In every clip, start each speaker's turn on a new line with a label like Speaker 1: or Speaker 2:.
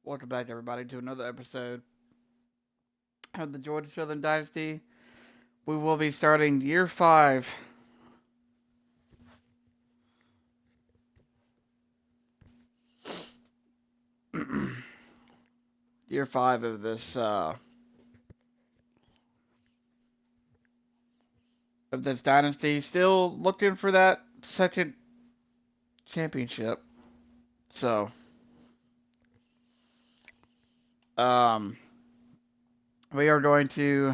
Speaker 1: Welcome back, everybody, to another episode of the Georgia Southern Dynasty. We will be starting year five. Year five of this dynasty. Still looking for that second championship. So, um, we are going to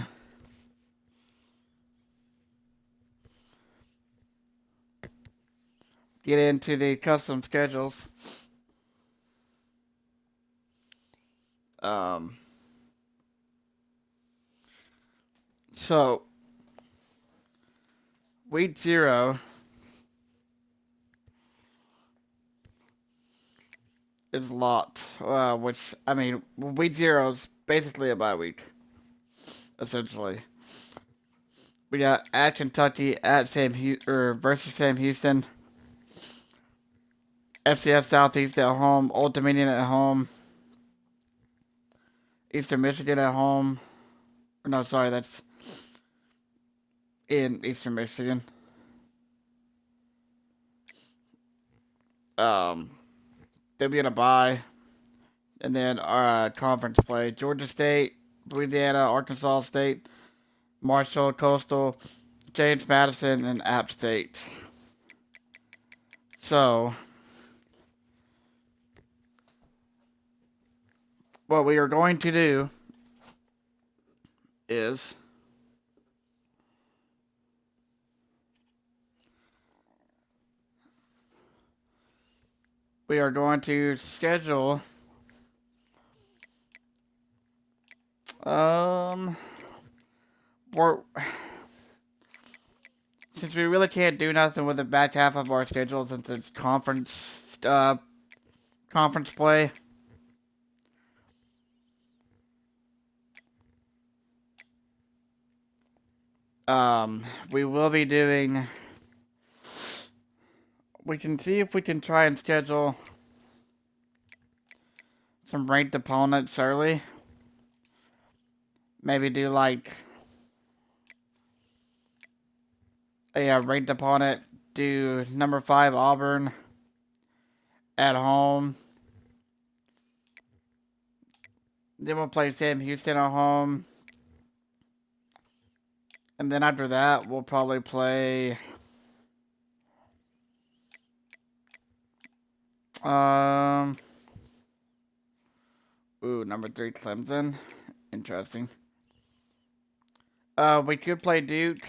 Speaker 1: get into the custom schedules. Um, so week zero is locked. Which I mean, week zero is basically a bye week, essentially. We got at Kentucky, at versus Sam Houston, FCS Southeast at home, Old Dominion at home, Eastern Michigan at home. No, sorry, that's in Eastern Michigan. Um, then we get a bye, and then our conference play: Georgia State, Louisiana, Arkansas State, Marshall, Coastal, James Madison, and App State. So, what we are going to do is we are going to schedule we're, since we really can't do nothing with the back half of our schedule since it's conference play. We will be doing. We can see if we can try and schedule some ranked opponents early. Maybe do like a ranked opponent. Do number 5 Auburn at home. Then we'll play Sam Houston at home. And then after that, we'll probably play. Number 3 Clemson. Interesting. We could play Duke.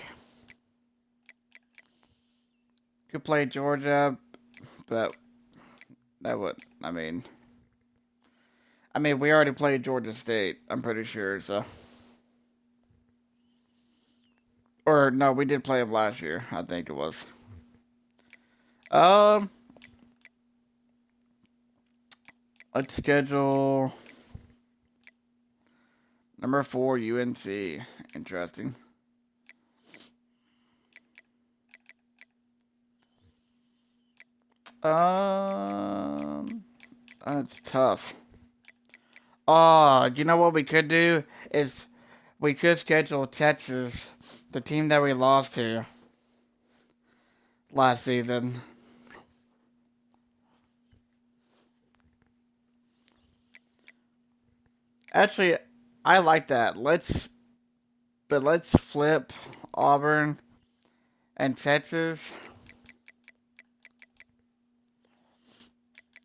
Speaker 1: Could play Georgia, but that would. We already played Georgia State. I'm pretty sure. So, or no, we did play them last year. I think it was. Um, let's schedule number 4 UNC. Interesting. That's tough. You know what we could do is we could schedule Texas, the team that we lost to last season. Actually, I like that. Let's flip Auburn and Texas.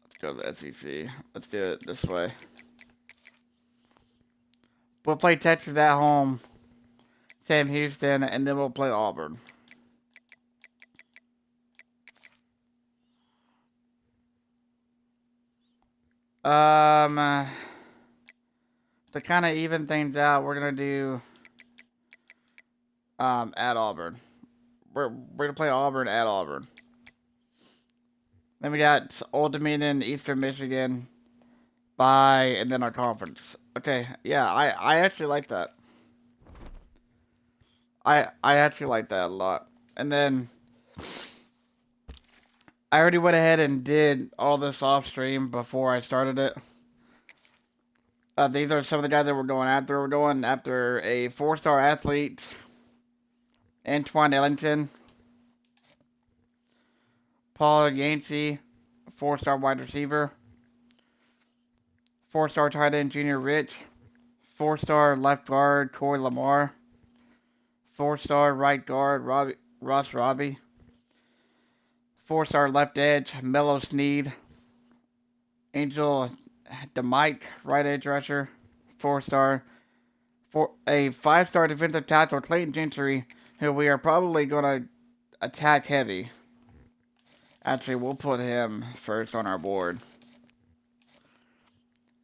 Speaker 1: Let's go to the SEC. Let's do it this way. We'll play Texas at home, Sam Houston, and then we'll play Auburn. To kind of even things out, we're gonna do at Auburn. We're gonna play Auburn at Auburn. Then we got Old Dominion, Eastern Michigan, bye, and then our conference. Okay, yeah, I actually like that. I actually like that a lot. And then I already went ahead and did all this off stream before I started it. These are some of the guys that we're going after. We're going after a 4-star athlete, Antoine Ellington, Paul Yancey, 4-star wide receiver, 4-star tight end Junior Rich, 4-star left guard Corey Lamar, 4-star right guard Ross Robbie, 4-star left edge Mello Sneed, Angel DeMike, right edge rusher, 4-star, for a 5-star defensive tackle Clayton Gentry, who we are probably going to attack heavy. Actually, we'll put him first on our board.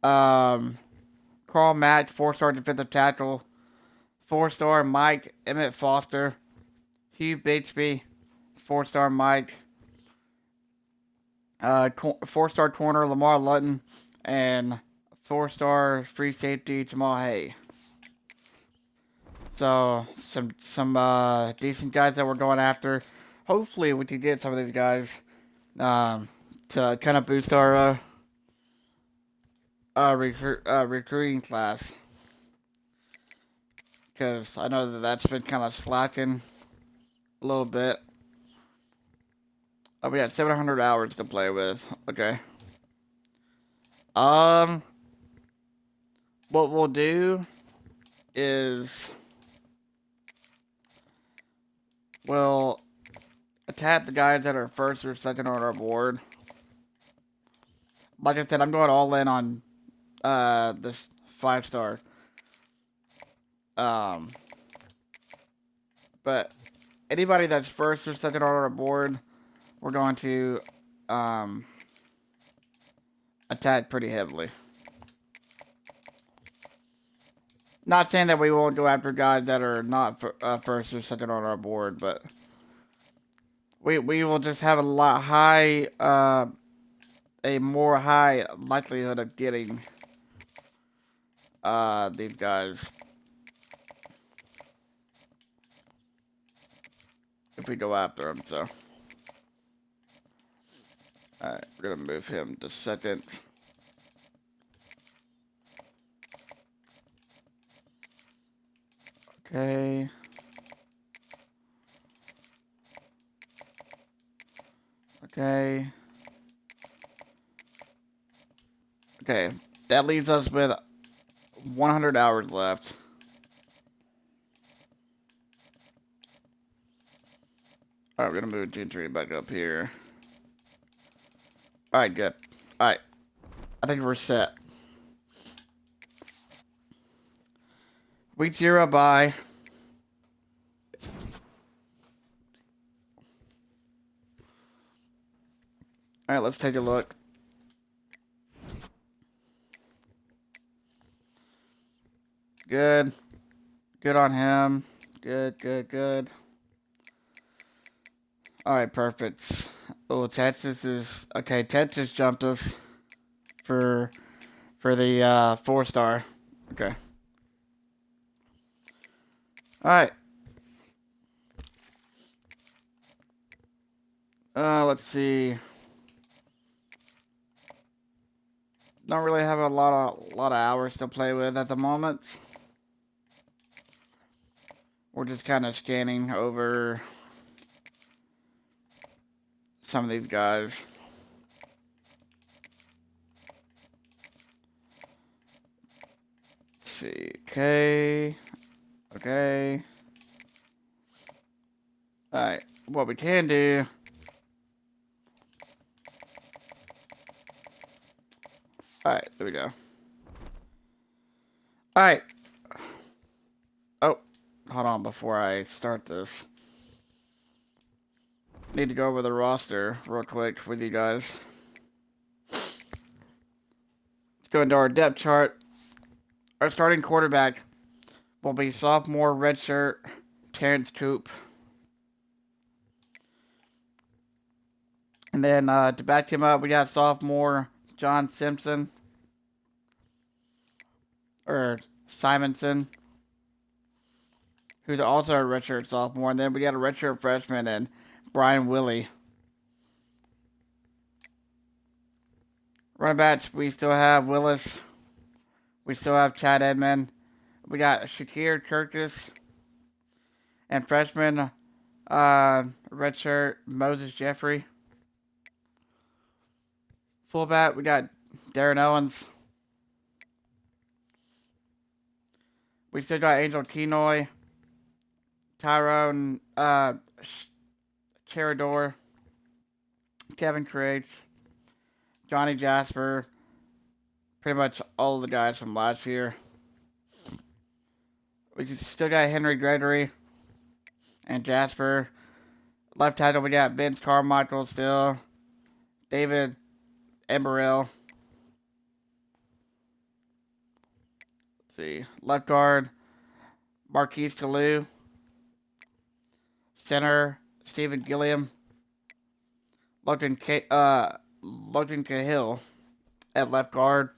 Speaker 1: Carl Mack, 4-star defensive tackle. 4-star Mike Emmett Foster. Hugh Batesby, 4-star Mike. 4-star corner Lamar Lutton. And 4-star free safety Jamal Hay. So, some decent guys that we're going after. Hopefully, we can get some of these guys to kind of boost our recruiting class. Because I know that that's been kind of slacking a little bit. Oh, we got 700 hours to play with. Okay. What we'll do is we'll attack the guys that are first or second on our board. Like I said, I'm going all in on this 5-star. But anybody that's first or second on our board, we're going to attack pretty heavily. Not saying that we won't go after guys that are not first or second on our board, but we will just have a more high likelihood of getting these guys if we go after them. So, alright, we're gonna move him to second. Okay. Okay. Okay. That leaves us with 100 hours left. Alright, we're gonna move Gentry back up here. Alright, good. Alright. I think we're set. Week 0 bye. Alright, let's take a look. Good. Good on him. Good, good, good. Alright, perfect. Oh, Texas is... Okay, Texas jumped us for the 4-star. Okay. Alright. Let's see. Don't really have a lot of hours to play with at the moment. We're just kind of scanning over some of these guys. Let's see. Okay. Okay. Alright. What we can do... Alright, there we go. Alright. Oh, hold on before I start this. Need to go over the roster real quick with you guys. Let's go into our depth chart. Our starting quarterback will be sophomore redshirt Terrence Coop. And then to back him up, we got sophomore John Simpson. Or Simonson. Who's also a redshirt sophomore. And then we got a redshirt freshman and Brian Willie. Running backs, we still have Willis, We still have Chad Edmond. We got Shakir Kirkus and freshman redshirt Moses Jeffrey. Fullback, we got Darren Owens. We still got Angel Kenoy, Tyrone Cherador, Kevin Crates, Johnny Jasper, pretty much all of the guys from last year. We still got Henry Gregory and Jasper. Left tackle, we got Vince Carmichael still, David Emeril. Let's see. Left guard, Marquise Kalou. Center, Stephen Gilliam. Logan Cahill at left guard.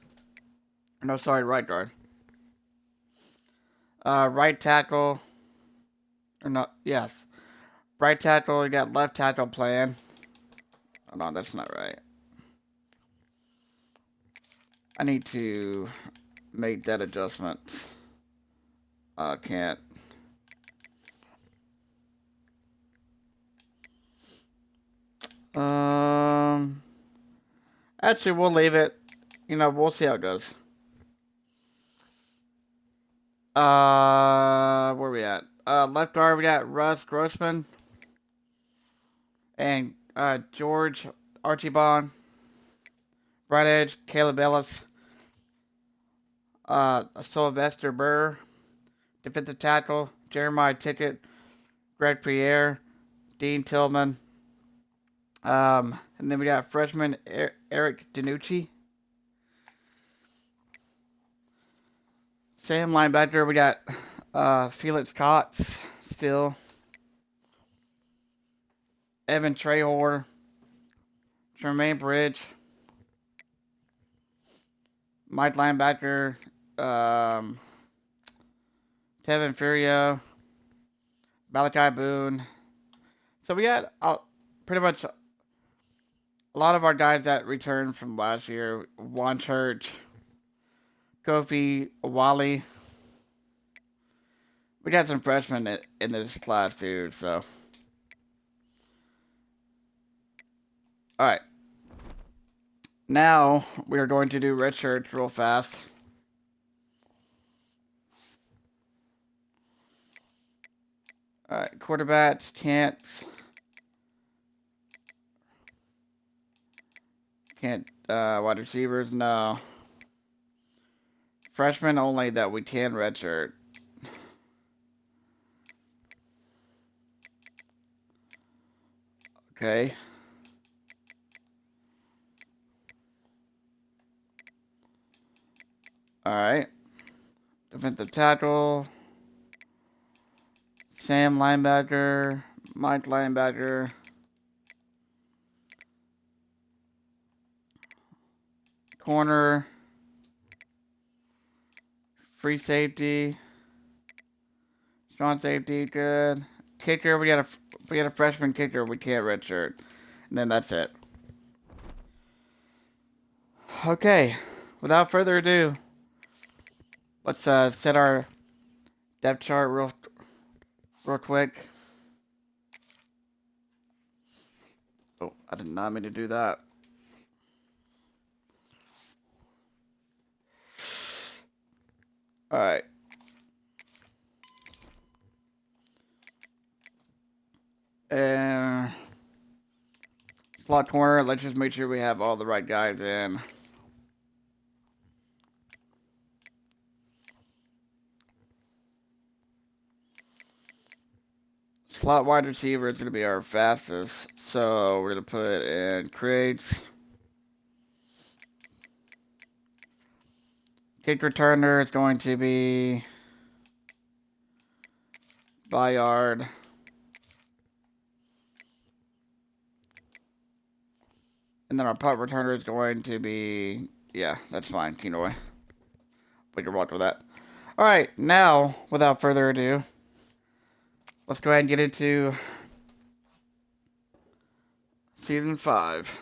Speaker 1: No, sorry, right guard. Right tackle. Or not, yes. Right tackle, you got left tackle plan. Oh, no, that's not right. I need to make that adjustment. Can't. Actually, we'll leave it. We'll see how it goes. Where we at? Left guard, we got Russ Grossman and George Archibald. Right edge, Caleb Ellis. Sylvester Burr. Defensive tackle, Jeremiah Tickett. Greg Pierre. Dean Tillman. And then we got freshman Eric Danucci. Sam linebacker, we got Felix Cox still. Evan Trehor. Jermaine Bridge. Mike linebacker. Tevin Furio. Malachi Boone. So we got pretty much a lot of our guys that returned from last year. Juan Church. Kofi Wally. We got some freshmen in this class too, so. Alright. Now, we are going to do red shirts real fast. Alright, quarterbacks, can't, wide receivers, no. Freshmen only that we can redshirt. Okay. Alright. Defensive tackle. Sam linebacker. Mike linebacker. Corner. Free safety. Strong safety, good. Kicker, we got a freshman kicker we can't redshirt. And then that's it. Okay. Without further ado, let's set our depth chart real quick. Oh, I did not mean to do that. Alright. And slot corner, let's just make sure we have all the right guys in. Slot wide receiver is going to be our fastest. So we're going to put in Crates. Kick returner is going to be Bayard. And then our punt returner is going to be, yeah, that's fine, Kenoy. We can walk with that. Alright, now, without further ado, let's go ahead and get into Season 5.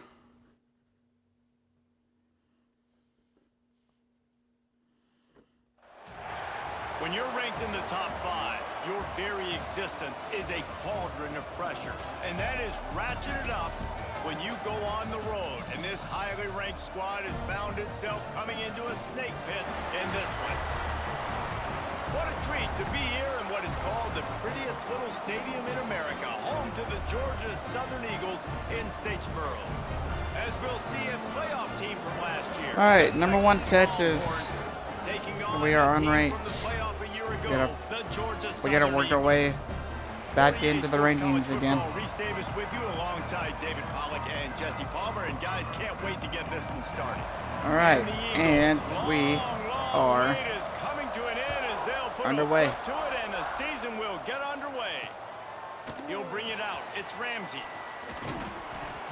Speaker 2: When you're ranked in the top 5, your very existence is a cauldron of pressure. And that is ratcheted up when you go on the road. And this highly ranked squad has found itself coming into a snake pit in this one. What a treat to be here in what is called the prettiest little stadium in America, home to the Georgia Southern Eagles in Statesboro. As we'll see, a playoff team from last year.
Speaker 1: All right, number 1 Texas. We are unranked. We gotta work our way back into the rankings again.
Speaker 2: Reese Davis with you alongside David Pollack and Jesse Palmer, and guys can't wait to get this one started.
Speaker 1: All right, and we are underway.
Speaker 2: To it, and the season will get underway. He'll bring it out. It's Ramsey.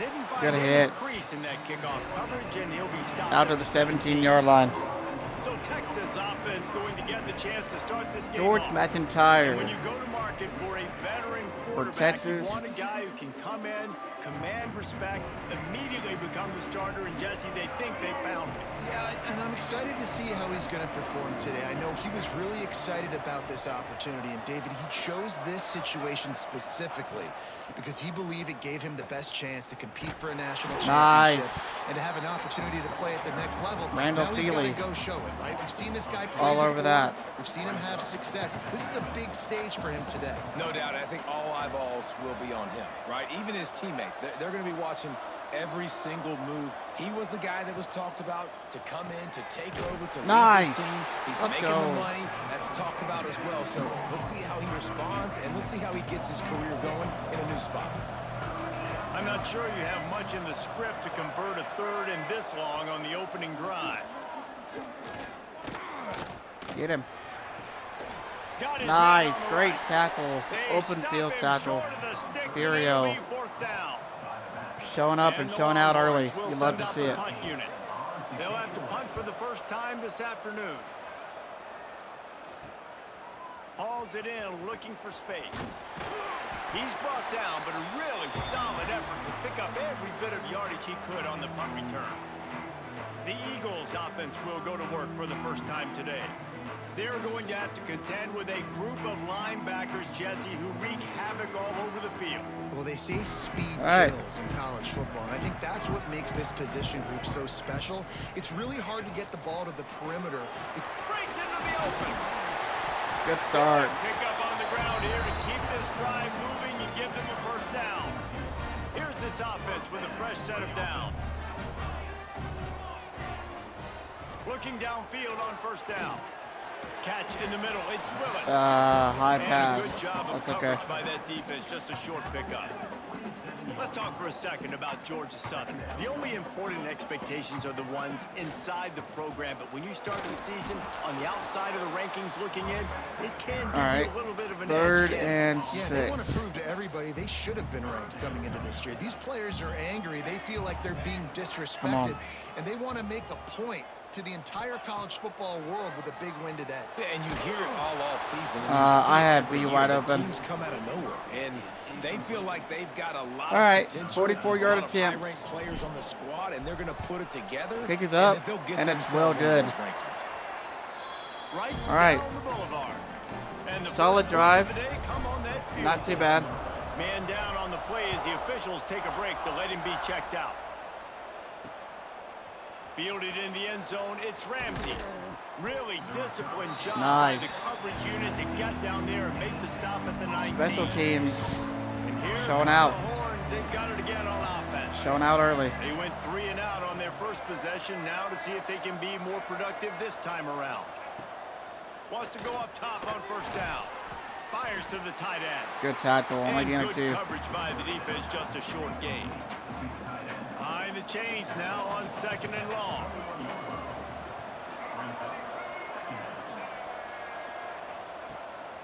Speaker 2: Didn't find
Speaker 1: Good
Speaker 2: any
Speaker 1: hits.
Speaker 2: crease in that kickoff coverage, and he'll be stopped
Speaker 1: Out to the 17-yard line.
Speaker 2: So Texas offense going to get the chance to start this game
Speaker 1: George
Speaker 2: off.
Speaker 1: McIntyre.
Speaker 2: And when you go to market for a veteran quarterback,
Speaker 1: Texas.
Speaker 2: you want a guy who can come in, command respect, immediately become the starter, and Jesse, they think they found him.
Speaker 3: Yeah, and I'm excited to see how he's going to perform today. I know he was really excited about this opportunity, and David, he chose this situation specifically because he believed it gave him the best chance to compete for a national championship and to have an opportunity to play at the next level.
Speaker 1: Randall
Speaker 3: now he's
Speaker 1: Thiele.
Speaker 3: got to go show it, right? We've seen this guy play
Speaker 1: All
Speaker 3: before.
Speaker 1: over that.
Speaker 3: We've seen him have success. This is a big stage for him today.
Speaker 4: No doubt. I think all eyeballs will be on him, right? Even his teammates. They're going to be watching every single move. He was the guy that was talked about to come in, to take over, to lead his team. He's making the money. That's talked about as well. So let's see how he responds, and let's see how he gets his career going in a new spot.
Speaker 2: I'm not sure you have much in the script to convert a third and this long on the opening drive.
Speaker 1: Get him. Nice, great tackle. Open field tackle. Furio. Showing up and showing out early. You'd love to see it.
Speaker 2: They'll have to punt for the first time this afternoon. Hauls it in, looking for space. He's brought down, but a really solid effort to pick up every bit of yardage he could on the punt return. The Eagles offense will go to work for the first time today. They're going to have to contend with a group of linebackers, Jesse, who wreak havoc all over the field.
Speaker 3: Well, they say speed kills in college football, and I think that's what makes this position group so special. It's really hard to get the ball to the perimeter.
Speaker 2: It breaks into the open.
Speaker 1: Good start.
Speaker 2: Pick up on the ground here to keep this drive moving and give them a first down. Here's this offense with a fresh set of downs. Looking downfield on first down. Catch in the middle. It's Willis.
Speaker 1: High
Speaker 2: And
Speaker 1: pass.
Speaker 2: a good job of
Speaker 1: That's
Speaker 2: coverage
Speaker 1: okay.
Speaker 2: by that defense. Just a short pickup. Let's talk for a second about Georgia Southern. The only important expectations are the ones inside the program, but when you start the season on the outside of the rankings looking in, it can give you a little bit of an
Speaker 1: Third
Speaker 2: edge.
Speaker 1: and
Speaker 3: Yeah, they want to
Speaker 1: 6.
Speaker 3: prove to everybody they should have been ranked coming into this year. These players are angry. They feel like they're being disrespected, and they want to make a point to the entire college football world with a big win today.
Speaker 4: Yeah, and you hear it all season. And
Speaker 1: I had B wide open.
Speaker 4: Teams come out of nowhere, and they feel like they've got a lot
Speaker 1: of
Speaker 4: potential.
Speaker 1: 44-yard
Speaker 4: a lot of
Speaker 1: attempt.
Speaker 4: high-ranked players on the squad, and they're going to put it together.
Speaker 1: Pick it up, and it's well good. All right. Solid drive. Not too bad.
Speaker 2: Man down on the play as the officials take a break to let him be checked out. Fielded in the end zone, it's Ramsey. Really disciplined job by the coverage unit to get down there and make the stop at the 19.
Speaker 1: Special teams
Speaker 2: And here
Speaker 1: showing out.
Speaker 2: The Horns, they've got it again on offense.
Speaker 1: Showing out early.
Speaker 2: They went 3 and out on their first possession, now to see if they can be more productive this time around. Wants to go up top on first down. Fires to the tight end.
Speaker 1: Good tackle. Only gain of 2.
Speaker 2: Good coverage by the defense, just a short gain. Behind the chains now on 2nd and long.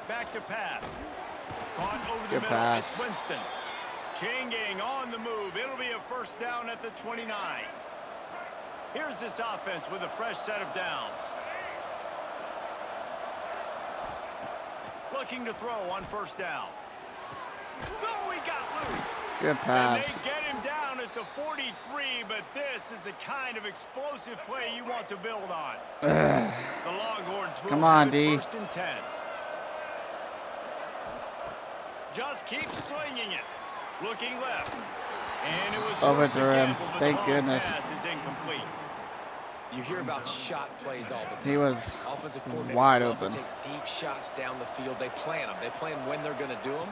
Speaker 2: Back to pass. Caught over the
Speaker 1: Good
Speaker 2: middle.
Speaker 1: pass.
Speaker 2: It's Winston. Chain gang on the move. It'll be a first down at the 29. Here's this offense with a fresh set of downs. Looking to throw on first down. Oh, he got loose.
Speaker 1: Good pass.
Speaker 2: And they get him down at the 43, but this is the kind of explosive play you want to build on. The Longhorns yards.
Speaker 1: Come on, D.
Speaker 2: First and 10. Just keep slinging it. Looking left. And it was
Speaker 1: Overthrew him. Thank goodness.
Speaker 2: Pass is incomplete.
Speaker 4: You hear about shot plays all the time.
Speaker 1: He was
Speaker 4: Offensive coordinators
Speaker 1: wide
Speaker 4: love
Speaker 1: open.
Speaker 4: to take deep shots down the field. They plan them. They plan when they're going to do them.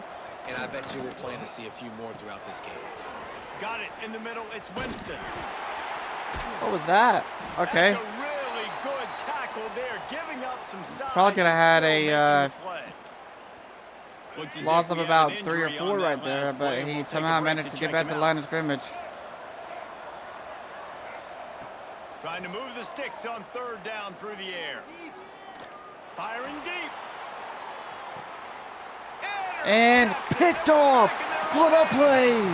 Speaker 4: And I bet you we'll plan to see a few more throughout this game.
Speaker 2: Got it in the middle. It's Winston.
Speaker 1: What was that? Okay.
Speaker 2: That's a really good tackle there, giving up some size.
Speaker 1: Probably could have had a
Speaker 2: Looks as
Speaker 1: loss
Speaker 2: if
Speaker 1: of
Speaker 2: we have
Speaker 1: about
Speaker 2: an
Speaker 1: 3 or
Speaker 2: injury
Speaker 1: 4
Speaker 2: on that
Speaker 1: right there,
Speaker 2: last
Speaker 1: but
Speaker 2: play.
Speaker 1: he
Speaker 2: We'll take
Speaker 1: somehow
Speaker 2: a break
Speaker 1: managed to
Speaker 2: check
Speaker 1: get back
Speaker 2: him
Speaker 1: to the
Speaker 2: out.
Speaker 1: line of scrimmage.
Speaker 2: Trying to move the sticks on 3rd down through the air. Firing deep.
Speaker 1: And picked off. What a play!
Speaker 4: You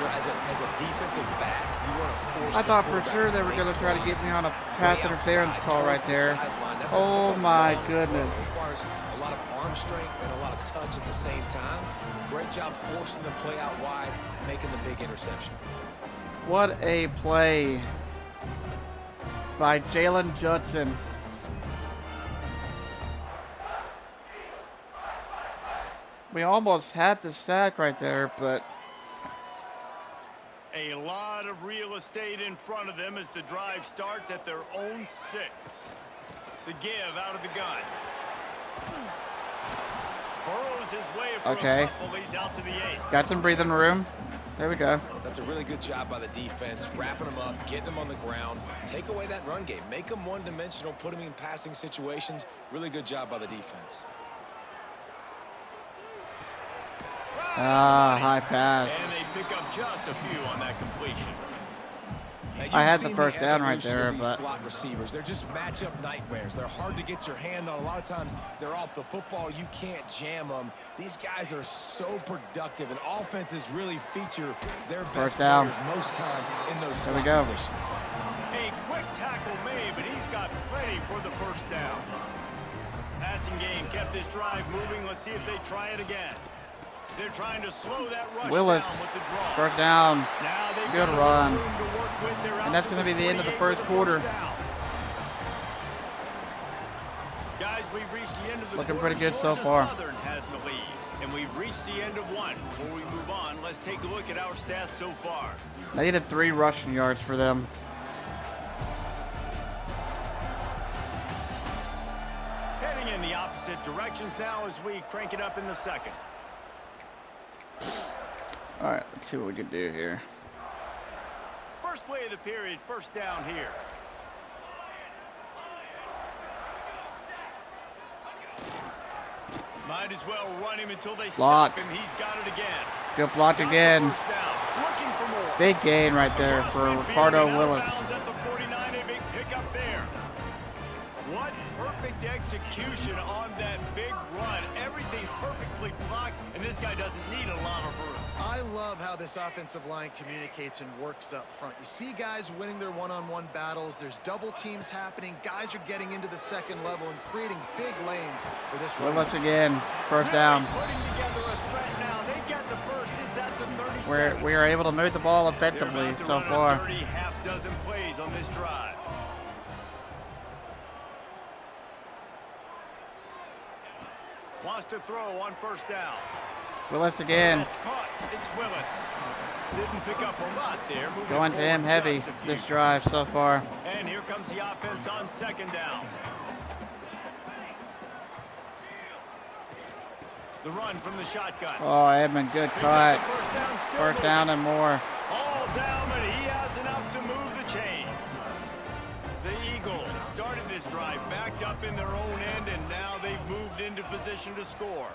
Speaker 4: know, as a defensive back, you want to force
Speaker 1: I thought
Speaker 4: the
Speaker 1: for
Speaker 4: quarterback
Speaker 1: sure they were
Speaker 4: make
Speaker 1: going to try to
Speaker 4: plays
Speaker 1: get me on a
Speaker 4: way
Speaker 1: pass
Speaker 4: outside
Speaker 1: interference call right
Speaker 4: towards the
Speaker 1: there.
Speaker 4: sideline. That's
Speaker 1: Oh
Speaker 4: a
Speaker 1: my
Speaker 4: long throw.
Speaker 1: goodness.
Speaker 4: It requires a lot of arm strength and a lot of touch at the same time. Great job forcing the play out wide, making the big interception.
Speaker 1: What a play by Jalen Judson. We almost had the sack right there, but
Speaker 2: A lot of real estate in front of them as the drive starts at their own 6. The give out of the gun. Burrows his way for a couple. He's out to the 8.
Speaker 1: got some breathing room. There we go.
Speaker 4: That's a really good job by the defense, wrapping them up, getting them on the ground. Take away that run game. Make them one-dimensional, put them in passing situations. Really good job by the defense.
Speaker 1: High pass.
Speaker 2: And they pick up just a few on that completion.
Speaker 1: I had the first down right there, but
Speaker 4: slot receivers, they're just matchup nightmares. They're hard to get your hand on. A lot of times they're off the football. You can't jam them. These guys are so productive, and offenses really feature their best players most time in those slot positions.
Speaker 2: A quick tackle made, but he's got plenty for the first down. Passing game kept this drive moving. Let's see if they try it again. They're trying to slow that rush
Speaker 1: Willis,
Speaker 2: down with the draw.
Speaker 1: first down.
Speaker 2: Now
Speaker 1: Good run. And that's going to be the end of the first quarter.
Speaker 2: Guys, we've reached the end of the
Speaker 1: Looking
Speaker 2: quarter.
Speaker 1: pretty good so
Speaker 2: Georgia
Speaker 1: far.
Speaker 2: Southern has the lead, and we've reached the end of one. Before we move on, let's take a look at our stats so far.
Speaker 1: They needed 3 rushing yards for them.
Speaker 2: Heading in the opposite directions now as we crank it up in the second.
Speaker 1: All right, let's see what we can do here.
Speaker 2: First play of the period, first down here. Might as well run him until they stop him. He's got it again.
Speaker 1: Good block again. Big gain right there for Ricardo Willis.
Speaker 2: At the 49, a big pickup there. What perfect execution on that big run. Everything perfectly blocked, and this guy doesn't need a lot of room.
Speaker 3: I love how this offensive line communicates and works up front. You see guys winning their one-on-one battles. There's double teams happening. Guys are getting into the second level and creating big lanes for this run.
Speaker 1: Willis again, first down.
Speaker 2: Putting together a threat now. They get the first. It's at the 37.
Speaker 1: We are able to move the ball effectively so far.
Speaker 2: A dirty half-dozen plays on this drive. Wants to throw on first down.
Speaker 1: Willis again.
Speaker 2: It's caught. It's Willis. Didn't pick up a lot there.
Speaker 1: Going to him heavy this drive so far.
Speaker 2: And here comes the offense on second down. The run from the shotgun.
Speaker 1: Oh, Edmund, good cut. First down and more.
Speaker 2: All down, but he has enough to move the chains. The Eagles started this drive backed up in their own end, and now they've moved into position to score.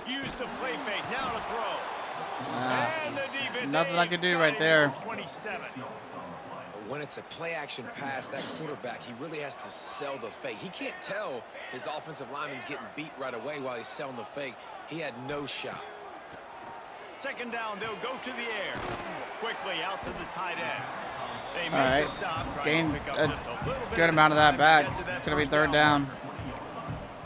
Speaker 2: Use the play fake, now to throw. And the defense
Speaker 1: Nothing I can do right there.
Speaker 2: 27.
Speaker 4: When it's a play-action pass, that quarterback, he really has to sell the fake. He can't tell his offensive lineman's getting beat right away while he's selling the fake. He had no shot.
Speaker 2: Second down, they'll go to the air. Quickly out to the tight end. They
Speaker 1: All right,
Speaker 2: the stop,
Speaker 1: gain
Speaker 2: to pick up
Speaker 1: a
Speaker 2: just a little bit
Speaker 1: good amount of that back.
Speaker 2: to
Speaker 1: It's going to be third down.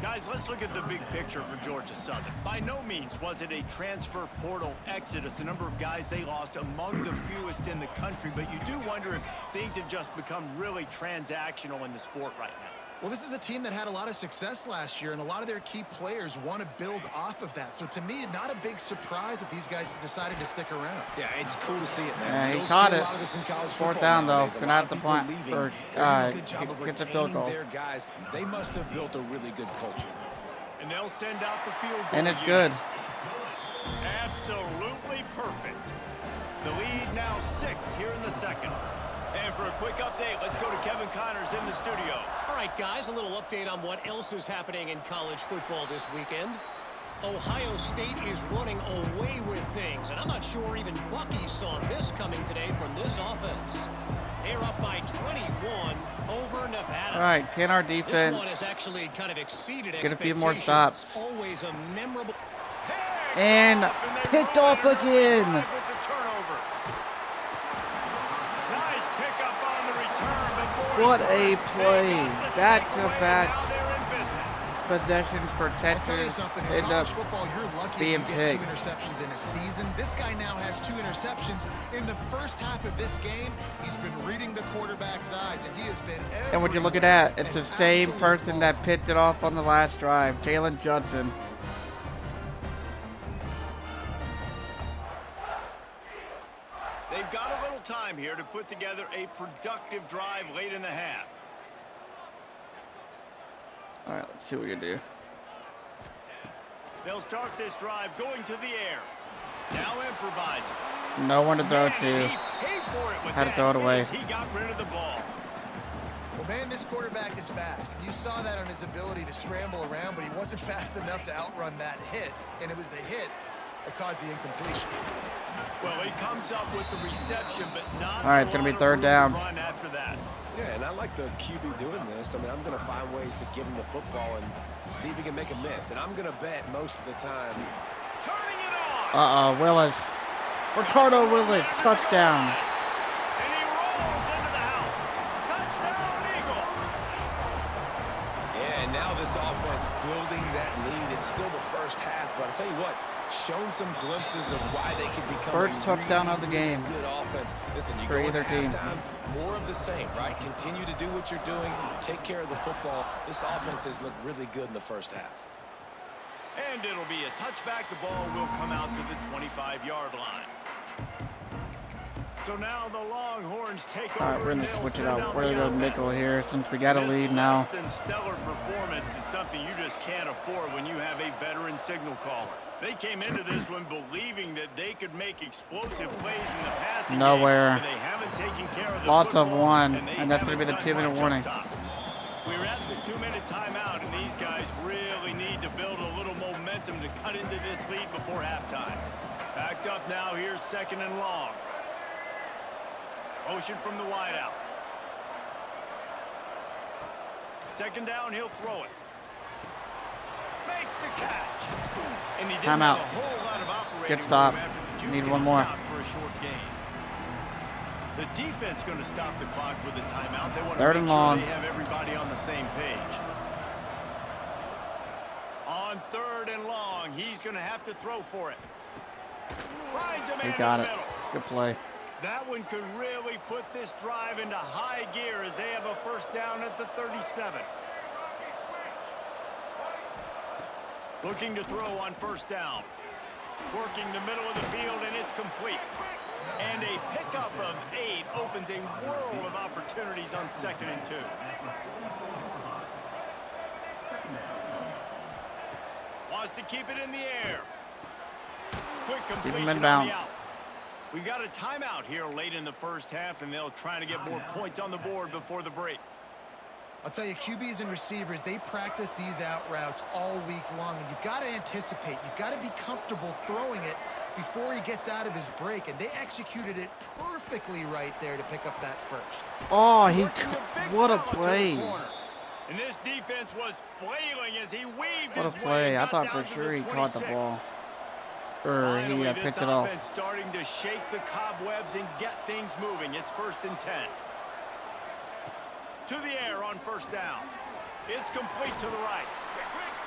Speaker 2: Guys, let's look at the big picture for Georgia Southern. By no means was it a transfer portal exodus. The number of guys they lost among the fewest in the country, but you do wonder if things have just become really transactional in the sport right now.
Speaker 3: Well, this is a team that had a lot of success last year, and a lot of their key players want to build off of that. So to me, not a big surprise that these guys decided to stick around.
Speaker 4: Yeah, it's cool to see it, man.
Speaker 1: Yeah, he caught it. Fourth down, though. Gonna have to punt or get the field goal.
Speaker 4: Their guys, they must have built a really good culture.
Speaker 2: And they'll send out the field goal.
Speaker 1: And it's good.
Speaker 2: Absolutely perfect. The lead now 6 here in the second. And for a quick update, let's go to Kevin Connors in the studio.
Speaker 5: All right, guys, a little update on what else is happening in college football this weekend. Ohio State is running away with things, and I'm not sure even Bucky saw this coming today from this offense. They're up by 21 over Nevada.
Speaker 1: All right, can our defense
Speaker 5: this one has actually kind of exceeded
Speaker 1: get a few more stops?
Speaker 5: Always a memorable.
Speaker 1: And picked off again. What a play. Back-to-back possessions for Texas end up being picked.
Speaker 3: 2 interceptions in a season. This guy now has 2 interceptions in the first half of this game. He's been reading the quarterback's eyes, and he has been
Speaker 1: And when you look at that, it's the same person that picked it off on the last drive, Jalen Judson.
Speaker 2: They've got a little time here to put together a productive drive late in the half.
Speaker 1: All right, let's see what we can do.
Speaker 2: They'll start this drive going to the air. Now improvising.
Speaker 1: No one to throw to. Had to throw it away.
Speaker 2: He got rid of the ball.
Speaker 3: Well, man, this quarterback is fast. You saw that on his ability to scramble around, but he wasn't fast enough to outrun that hit, and it was the hit that caused the incompletion.
Speaker 2: Well, he comes up with the reception, but not.
Speaker 1: All right, it's going to be third down.
Speaker 2: Run after that.
Speaker 4: Yeah, and I like the QB doing this. I mean, I'm going to find ways to give him the football and see if he can make a miss. And I'm going to bet most of the time.
Speaker 2: Turning it on.
Speaker 1: Willis. Ricardo Willis, touchdown.
Speaker 2: And he rolls into the house. Touchdown, Eagles.
Speaker 4: Yeah, and now this offense building that lead. It's still the first half, but I'll tell you what, shown some glimpses of why they could become
Speaker 1: First
Speaker 4: a
Speaker 1: touchdown
Speaker 4: really,
Speaker 1: of the game
Speaker 4: really good offense. Listen, you
Speaker 1: for
Speaker 4: go
Speaker 1: either team.
Speaker 4: halftime, more of the same, right? Continue to do what you're doing, take care of the football. This offense has looked really good in the first half.
Speaker 2: And it'll be a touchback. The ball will come out to the 25-yard line. So now the Longhorns take over.
Speaker 1: All right, we're going to switch it out. We're going to go nickel here since we got a lead now.
Speaker 2: Less than stellar performance is something you just can't afford when you have a veteran signal caller. They came into this one believing that they could make explosive plays in the passing
Speaker 1: Nowhere.
Speaker 2: game, but they haven't taken care of the
Speaker 1: Loss of
Speaker 2: football,
Speaker 1: one,
Speaker 2: and
Speaker 1: that's going to be the 2-minute warning.
Speaker 2: We're at the 2-minute timeout, and these guys really need to build a little momentum to cut into this lead before halftime. Backed up now, here's 2nd and long. Motion from the wideout. 2nd down, he'll throw it. Makes the catch. And he didn't have a whole lot of operating
Speaker 1: Good stop.
Speaker 2: room after the
Speaker 1: Need
Speaker 2: Duke
Speaker 1: one
Speaker 2: gets
Speaker 1: more.
Speaker 2: stopped for a short gain. The defense going to stop the clock with a timeout. They want to
Speaker 1: 3rd
Speaker 2: make
Speaker 1: and
Speaker 2: sure
Speaker 1: long.
Speaker 2: they have everybody on the same page. On 3rd and long, he's going to have to throw for it. Finds a man
Speaker 1: He got
Speaker 2: in
Speaker 1: it.
Speaker 2: the middle.
Speaker 1: Good play.
Speaker 2: That one could really put this drive into high gear as they have a 1st down at the 37. Looking to throw on 1st down. Working the middle of the field, and it's complete. And a pickup of 8 opens a world of opportunities on 2nd and 2. Wants to keep it in the air. Quick completion on the out. We got a timeout here late in the first half, and they'll try to get more points on the board before the break.
Speaker 3: I'll tell you, QBs and receivers, they practice these out routes all week long, and you've got to anticipate. You've got to be comfortable throwing it before he gets out of his break, and they executed it perfectly right there to pick up that first.
Speaker 1: Oh, what a play.
Speaker 2: And this defense was flailing as he weaved
Speaker 1: What a
Speaker 2: his
Speaker 1: play.
Speaker 2: way.
Speaker 1: I thought for sure he caught the ball. Or he picked it off.
Speaker 2: Starting to shake the cobwebs and get things moving. It's 1st and 10. To the air on 1st down. It's complete to the right.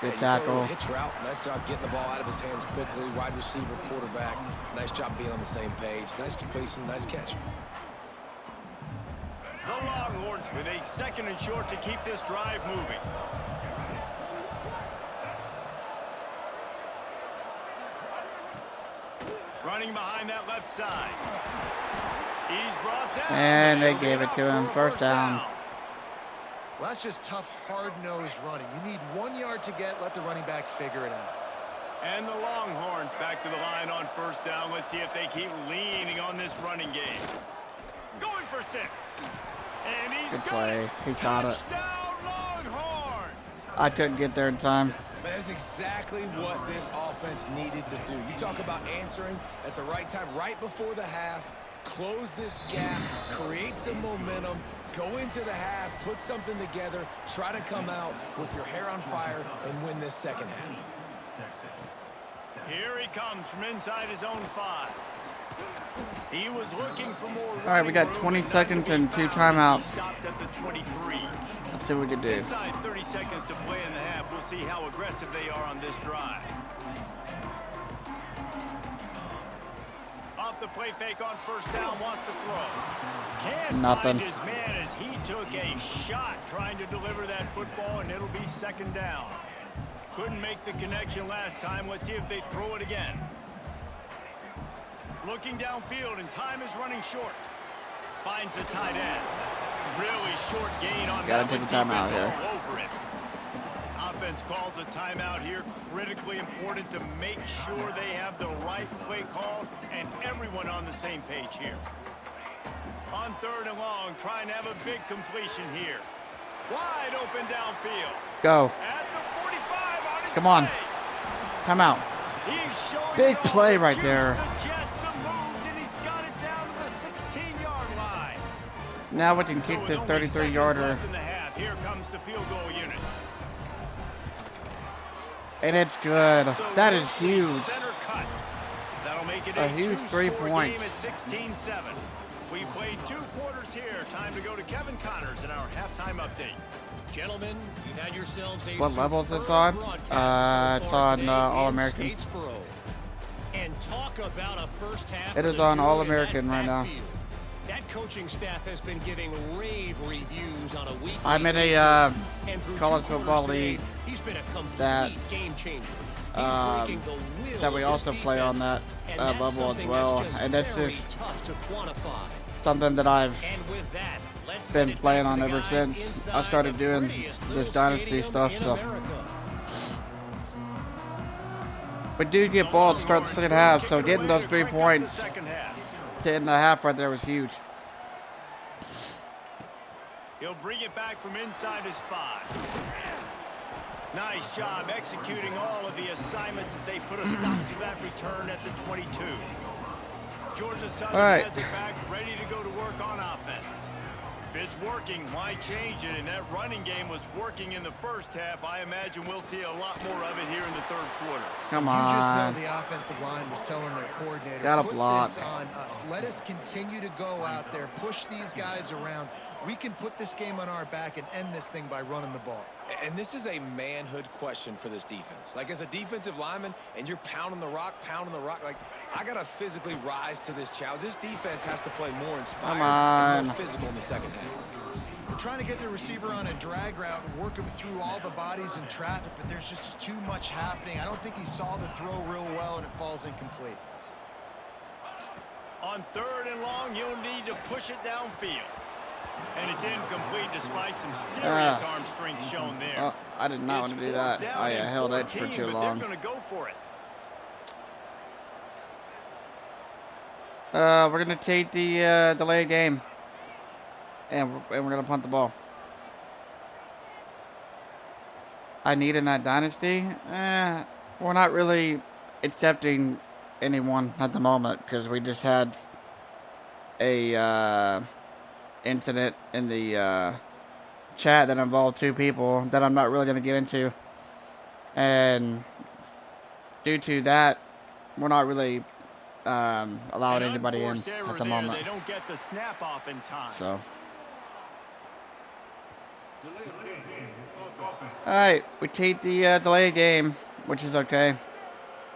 Speaker 1: Good
Speaker 4: You throw a
Speaker 1: tackle.
Speaker 4: hitch route. Nice job getting the ball out of his hands quickly. Wide receiver, quarterback. Nice job being on the same page. Nice completion. Nice catch.
Speaker 2: The Longhorns with a 2nd and short to keep this drive moving. Running behind that left side. He's brought down.
Speaker 1: And they gave it to him. First down.
Speaker 3: Well, that's just tough, hard-nosed running. You need 1 yard to get. Let the running back figure it out.
Speaker 2: And the Longhorns back to the line on 1st down. Let's see if they keep leaning on this running game. Going for 6. And he's
Speaker 1: Good
Speaker 2: got
Speaker 1: play.
Speaker 2: it.
Speaker 1: He caught it.
Speaker 2: Touchdown, Longhorns.
Speaker 1: I couldn't get there in time.
Speaker 4: That's exactly what this offense needed to do. You talk about answering at the right time, right before the half, close this gap, create some momentum, go into the half, put something together, try to come out with your hair on fire and win this 2nd half.
Speaker 2: Here he comes from inside his own 5. He was looking for more.
Speaker 1: All right, we got 20 seconds and 2 timeouts.
Speaker 2: Stopped at the 23.
Speaker 1: Let's see what we can do.
Speaker 2: Inside 30 seconds to play in the half. We'll see how aggressive they are on this drive. Off the play fake on 1st down, wants to throw. Can't
Speaker 1: Nothing.
Speaker 2: find his man as he took a shot trying to deliver that football, and it'll be 2nd down. Couldn't make the connection last time. Let's see if they throw it again. Looking downfield, and time is running short. Finds the tight end. Really short gain on
Speaker 1: Gotta
Speaker 2: that
Speaker 1: take
Speaker 2: one.
Speaker 1: a timeout
Speaker 2: Defense
Speaker 1: here.
Speaker 2: all over it. Offense calls a timeout here. Critically important to make sure they have the right play called and everyone on the same page here. On 3rd and long, trying to have a big completion here. Wide open downfield.
Speaker 1: Go.
Speaker 2: At the 45 on his
Speaker 1: Come on.
Speaker 2: play.
Speaker 1: Timeout.
Speaker 2: He's showing
Speaker 1: Big
Speaker 2: it all,
Speaker 1: play
Speaker 2: the
Speaker 1: right
Speaker 2: juice,
Speaker 1: there.
Speaker 2: The Jets, the moves, and he's got it down to the 16-yard line.
Speaker 1: Now we can
Speaker 2: So
Speaker 1: kick
Speaker 2: with
Speaker 1: this
Speaker 2: only
Speaker 1: 33-yarder.
Speaker 2: seconds left in the half, here comes the field goal unit.
Speaker 1: And it's good.
Speaker 2: So
Speaker 1: That is
Speaker 2: quickly
Speaker 1: huge.
Speaker 2: Center cut. That'll make it
Speaker 1: A huge 3
Speaker 2: two-score
Speaker 1: points.
Speaker 2: Game at 16-7. We played 2 quarters here. Time to go to Kevin Connors in our halftime update.
Speaker 5: Gentlemen, you've had yourselves a
Speaker 1: What level is this
Speaker 5: superb
Speaker 1: on?
Speaker 5: broadcast so
Speaker 1: It's
Speaker 5: far
Speaker 1: on
Speaker 5: today in
Speaker 1: All-American.
Speaker 5: Statesboro. And talk about a first half.
Speaker 1: It is
Speaker 5: for the
Speaker 1: on
Speaker 5: duo in
Speaker 1: All-American
Speaker 5: that
Speaker 1: right now.
Speaker 5: backfield. That coaching staff has been giving rave reviews on a weekly
Speaker 1: I'm in a,
Speaker 5: basis, and through
Speaker 1: college
Speaker 5: 2
Speaker 1: football
Speaker 5: quarters today,
Speaker 1: league
Speaker 5: he's been a complete
Speaker 1: that's,
Speaker 5: game changer. He's breaking the will
Speaker 1: that we
Speaker 5: of
Speaker 1: also
Speaker 5: this
Speaker 1: play on
Speaker 5: defense,
Speaker 1: that
Speaker 5: and
Speaker 1: level
Speaker 5: that's
Speaker 1: as
Speaker 5: something
Speaker 1: well.
Speaker 5: that's
Speaker 1: And that's
Speaker 5: very
Speaker 1: just
Speaker 5: tough to quantify.
Speaker 1: something that I've
Speaker 5: And with that, let's
Speaker 1: been
Speaker 5: send it
Speaker 1: playing
Speaker 5: back
Speaker 1: on
Speaker 5: to the
Speaker 1: ever
Speaker 5: guys
Speaker 1: since I
Speaker 5: inside
Speaker 1: started
Speaker 5: the
Speaker 1: doing
Speaker 5: prettiest
Speaker 1: this
Speaker 5: little
Speaker 1: Dynasty
Speaker 5: stadium
Speaker 1: stuff.
Speaker 5: in
Speaker 1: So
Speaker 5: America.
Speaker 1: we do get ball to start the 2nd half. So getting those 3 points to end the half right there was huge.
Speaker 2: He'll bring it back from inside his 5. Nice job executing all of the assignments as they put a stop to that return at the 22. Georgia Southern
Speaker 1: All right.
Speaker 2: has it back, ready to go to work on offense. If it's working, why change it? And that running game was working in the 1st half. I imagine we'll see a lot more of it here in the 3rd quarter.
Speaker 1: Come
Speaker 3: You just
Speaker 1: on.
Speaker 3: know the offensive line was telling their coordinator,
Speaker 1: Gotta
Speaker 3: put
Speaker 1: block.
Speaker 3: this on us. Let us continue to go out there, push these guys around. We can put this game on our back and end this thing by running the ball.
Speaker 4: And this is a manhood question for this defense. Like, as a defensive lineman, and you're pounding the rock, like, I got to physically rise to this challenge. This defense has to play more inspired
Speaker 1: Come on.
Speaker 4: and more physical in the 2nd half.
Speaker 3: We're trying to get the receiver on a drag route and work him through all the bodies in traffic, but there's just too much happening. I don't think he saw the throw real well, and it falls incomplete.
Speaker 2: On 3rd and long, you'll need to push it downfield. And it's incomplete despite some serious arm strength shown there.
Speaker 1: Oh, I did not want to do that. I held it for too long.
Speaker 2: They're going to go for it.
Speaker 1: We're gonna take the delay game, and we're gonna punt the ball. I need in that dynasty. We're not really accepting anyone at the moment because we just had a incident in the chat that involved 2 people that I'm not really gonna get into, and due to that, we're not really allowing anybody in at the moment.
Speaker 2: They don't get the snap off in time.
Speaker 1: So All right, we take the delay game, which is okay.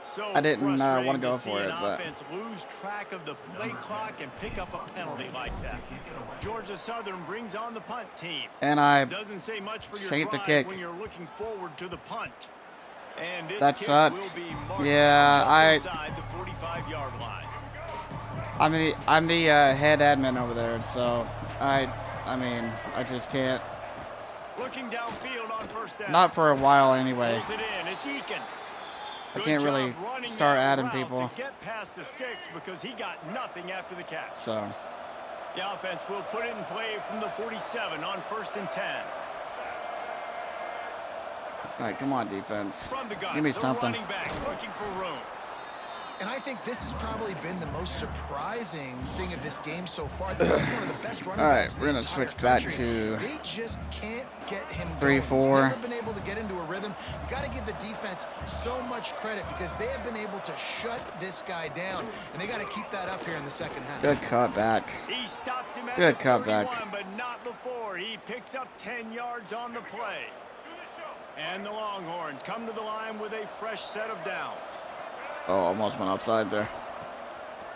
Speaker 2: So
Speaker 1: I didn't want to
Speaker 2: frustrating
Speaker 1: go
Speaker 2: see
Speaker 1: for it,
Speaker 2: an
Speaker 1: but
Speaker 2: offense lose track of the play clock and pick up a penalty like that. Georgia Southern brings on the punt team.
Speaker 1: and I
Speaker 2: Doesn't say much for your
Speaker 1: shanked the
Speaker 2: drive
Speaker 1: kick.
Speaker 2: when you're looking forward to the punt. And this
Speaker 1: That
Speaker 2: kick
Speaker 1: sucks.
Speaker 2: will be marked
Speaker 1: Yeah,
Speaker 2: just inside the 45-yard line.
Speaker 1: I'm the head admin over there, so I mean, I just can't.
Speaker 2: Looking downfield on first down.
Speaker 1: Not for a while anyway.
Speaker 2: Pulls it in. It's Eakin.
Speaker 1: I
Speaker 2: Good
Speaker 1: can't
Speaker 2: job
Speaker 1: really
Speaker 2: running
Speaker 1: start
Speaker 2: that
Speaker 1: adding
Speaker 2: route
Speaker 1: people.
Speaker 2: to get past the sticks because he got nothing after the catch.
Speaker 1: So
Speaker 2: The offense will put it in play from the 47 on 1st and 10.
Speaker 1: all right, come on, defense.
Speaker 2: From the gun,
Speaker 1: Give me
Speaker 2: the
Speaker 1: something.
Speaker 2: running back looking for room.
Speaker 3: And I think this has probably been the most surprising thing of this game so far. This is one of the best running
Speaker 1: All right,
Speaker 3: backs in
Speaker 1: we're
Speaker 3: the
Speaker 1: gonna
Speaker 3: entire
Speaker 1: switch back
Speaker 3: country.
Speaker 1: to
Speaker 3: They just can't get him
Speaker 1: 3-4.
Speaker 3: going. He's never been able to get into a rhythm. You got to give the defense so much credit because they have been able to shut this guy down, and they got to keep that up here in the second half.
Speaker 1: Good cutback.
Speaker 2: He stops him at
Speaker 1: Good
Speaker 2: the
Speaker 1: cutback.
Speaker 2: 31, but not before. He picks up 10 yards on the play. And the Longhorns come to the line with a fresh set of downs.
Speaker 1: Oh, almost went outside there.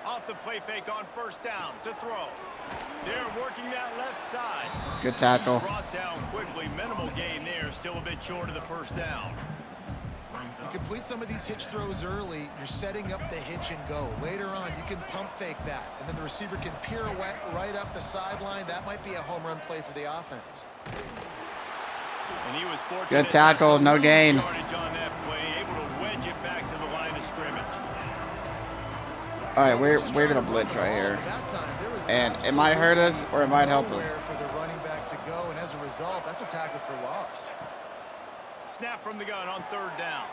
Speaker 2: Off the play fake on first down to throw. They're working that left side.
Speaker 1: Good tackle.
Speaker 2: He's brought down quickly. Minimal gain there. Still a bit short of the first down.
Speaker 3: You complete some of these hitch throws early, you're setting up the hitch and go. Later on, you can pump fake that, and then the receiver can pirouette right up the sideline. That might be a home run play for the offense.
Speaker 2: And he was fortunate.
Speaker 1: Good tackle, no gain.
Speaker 2: Yardage on that play, able to wedge it back to the line of scrimmage.
Speaker 1: All right, we're gonna blitz right here, and it might hurt us or it might help us.
Speaker 3: For the running back to go, and as a result, that's a tackle for loss.
Speaker 2: Snap from the gun on third down.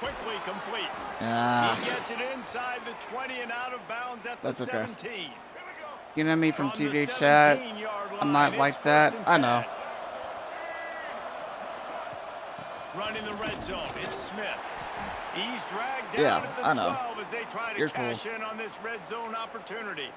Speaker 2: Quickly complete.
Speaker 1: Yeah,
Speaker 2: He gets it inside the 20 and out of bounds at the
Speaker 1: That's okay.
Speaker 2: 17.
Speaker 1: you know me from
Speaker 2: From the
Speaker 1: TJ chat.
Speaker 2: 17-yard
Speaker 1: I'm
Speaker 2: line,
Speaker 1: not like
Speaker 2: it's
Speaker 1: that.
Speaker 2: 1st and
Speaker 1: I know.
Speaker 2: 10. Running the red zone, it's Smith. He's dragged down
Speaker 1: Yeah,
Speaker 2: at the
Speaker 1: I know.
Speaker 2: 12 as they try to
Speaker 1: You're
Speaker 2: cash in on this red zone opportunity.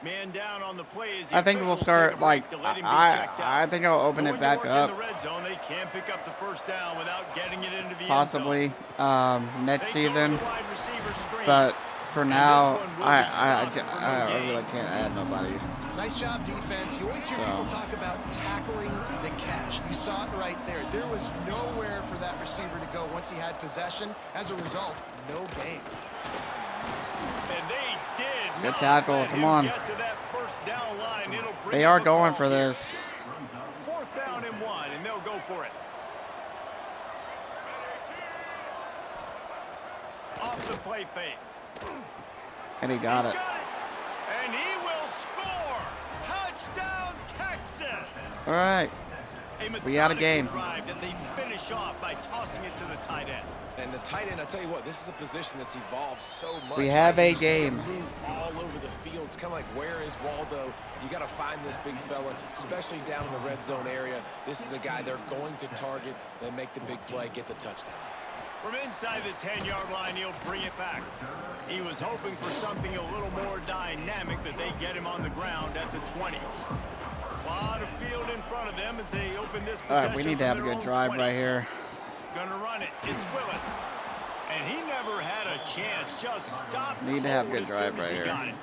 Speaker 2: Man down on the play as the
Speaker 1: I think we'll
Speaker 2: officials
Speaker 1: start
Speaker 2: take a
Speaker 1: like
Speaker 2: break to let him be checked out.
Speaker 1: I think I'll open
Speaker 2: But
Speaker 1: it
Speaker 2: when
Speaker 1: back
Speaker 2: you work
Speaker 1: up
Speaker 2: in the red zone, they can't pick up the first down without getting it into the
Speaker 1: possibly next
Speaker 2: They go to
Speaker 1: season,
Speaker 2: the wide receiver screen.
Speaker 1: but for
Speaker 2: And
Speaker 1: now
Speaker 2: this one will
Speaker 1: I
Speaker 2: be stopped for no
Speaker 1: I
Speaker 2: gain.
Speaker 1: really can't add nobody.
Speaker 3: Nice job, defense. You always hear
Speaker 1: So.
Speaker 3: people talk about tackling the catch. You saw it right there. There was nowhere for that receiver to go once he had possession. As a result, no gain.
Speaker 2: And they did
Speaker 1: Good
Speaker 2: not
Speaker 1: tackle,
Speaker 2: let
Speaker 1: come
Speaker 2: him
Speaker 1: on.
Speaker 2: get to that first down line. It'll bring
Speaker 1: They
Speaker 2: up
Speaker 1: are
Speaker 2: a
Speaker 1: going
Speaker 2: call
Speaker 1: for
Speaker 2: here.
Speaker 1: this.
Speaker 2: 4th down and 1, and they'll go for it. Off the play fake.
Speaker 1: And he got
Speaker 2: He's
Speaker 1: it.
Speaker 2: got it. And he will score. Touchdown, Texas.
Speaker 1: All right. We got a game.
Speaker 2: Drive that they finish off by tossing it to the tight end.
Speaker 4: And the tight end, I tell you what, this is a position that's evolved so much.
Speaker 1: We have
Speaker 4: right?
Speaker 1: a
Speaker 4: You see him
Speaker 1: game.
Speaker 4: Move all over the field. It's kind of like, where is Waldo? You got to find this big fella, especially down in the red zone area. This is the guy they're going to target, then make the big play, get the touchdown.
Speaker 2: From inside the 10-yard line, he'll bring it back. He was hoping for something a little more dynamic, but they get him on the ground at the 20. A lot of field in front of them as they open this possession.
Speaker 1: All right, we need to have a
Speaker 2: from their
Speaker 1: good
Speaker 2: own
Speaker 1: drive
Speaker 2: 20.
Speaker 1: right here.
Speaker 2: Gonna run it. It's Willis. And he never had a chance. Just stopped.
Speaker 1: Need to have
Speaker 2: cold
Speaker 1: good
Speaker 2: as
Speaker 1: drive
Speaker 2: soon as
Speaker 1: right
Speaker 2: he
Speaker 1: here.
Speaker 2: got it.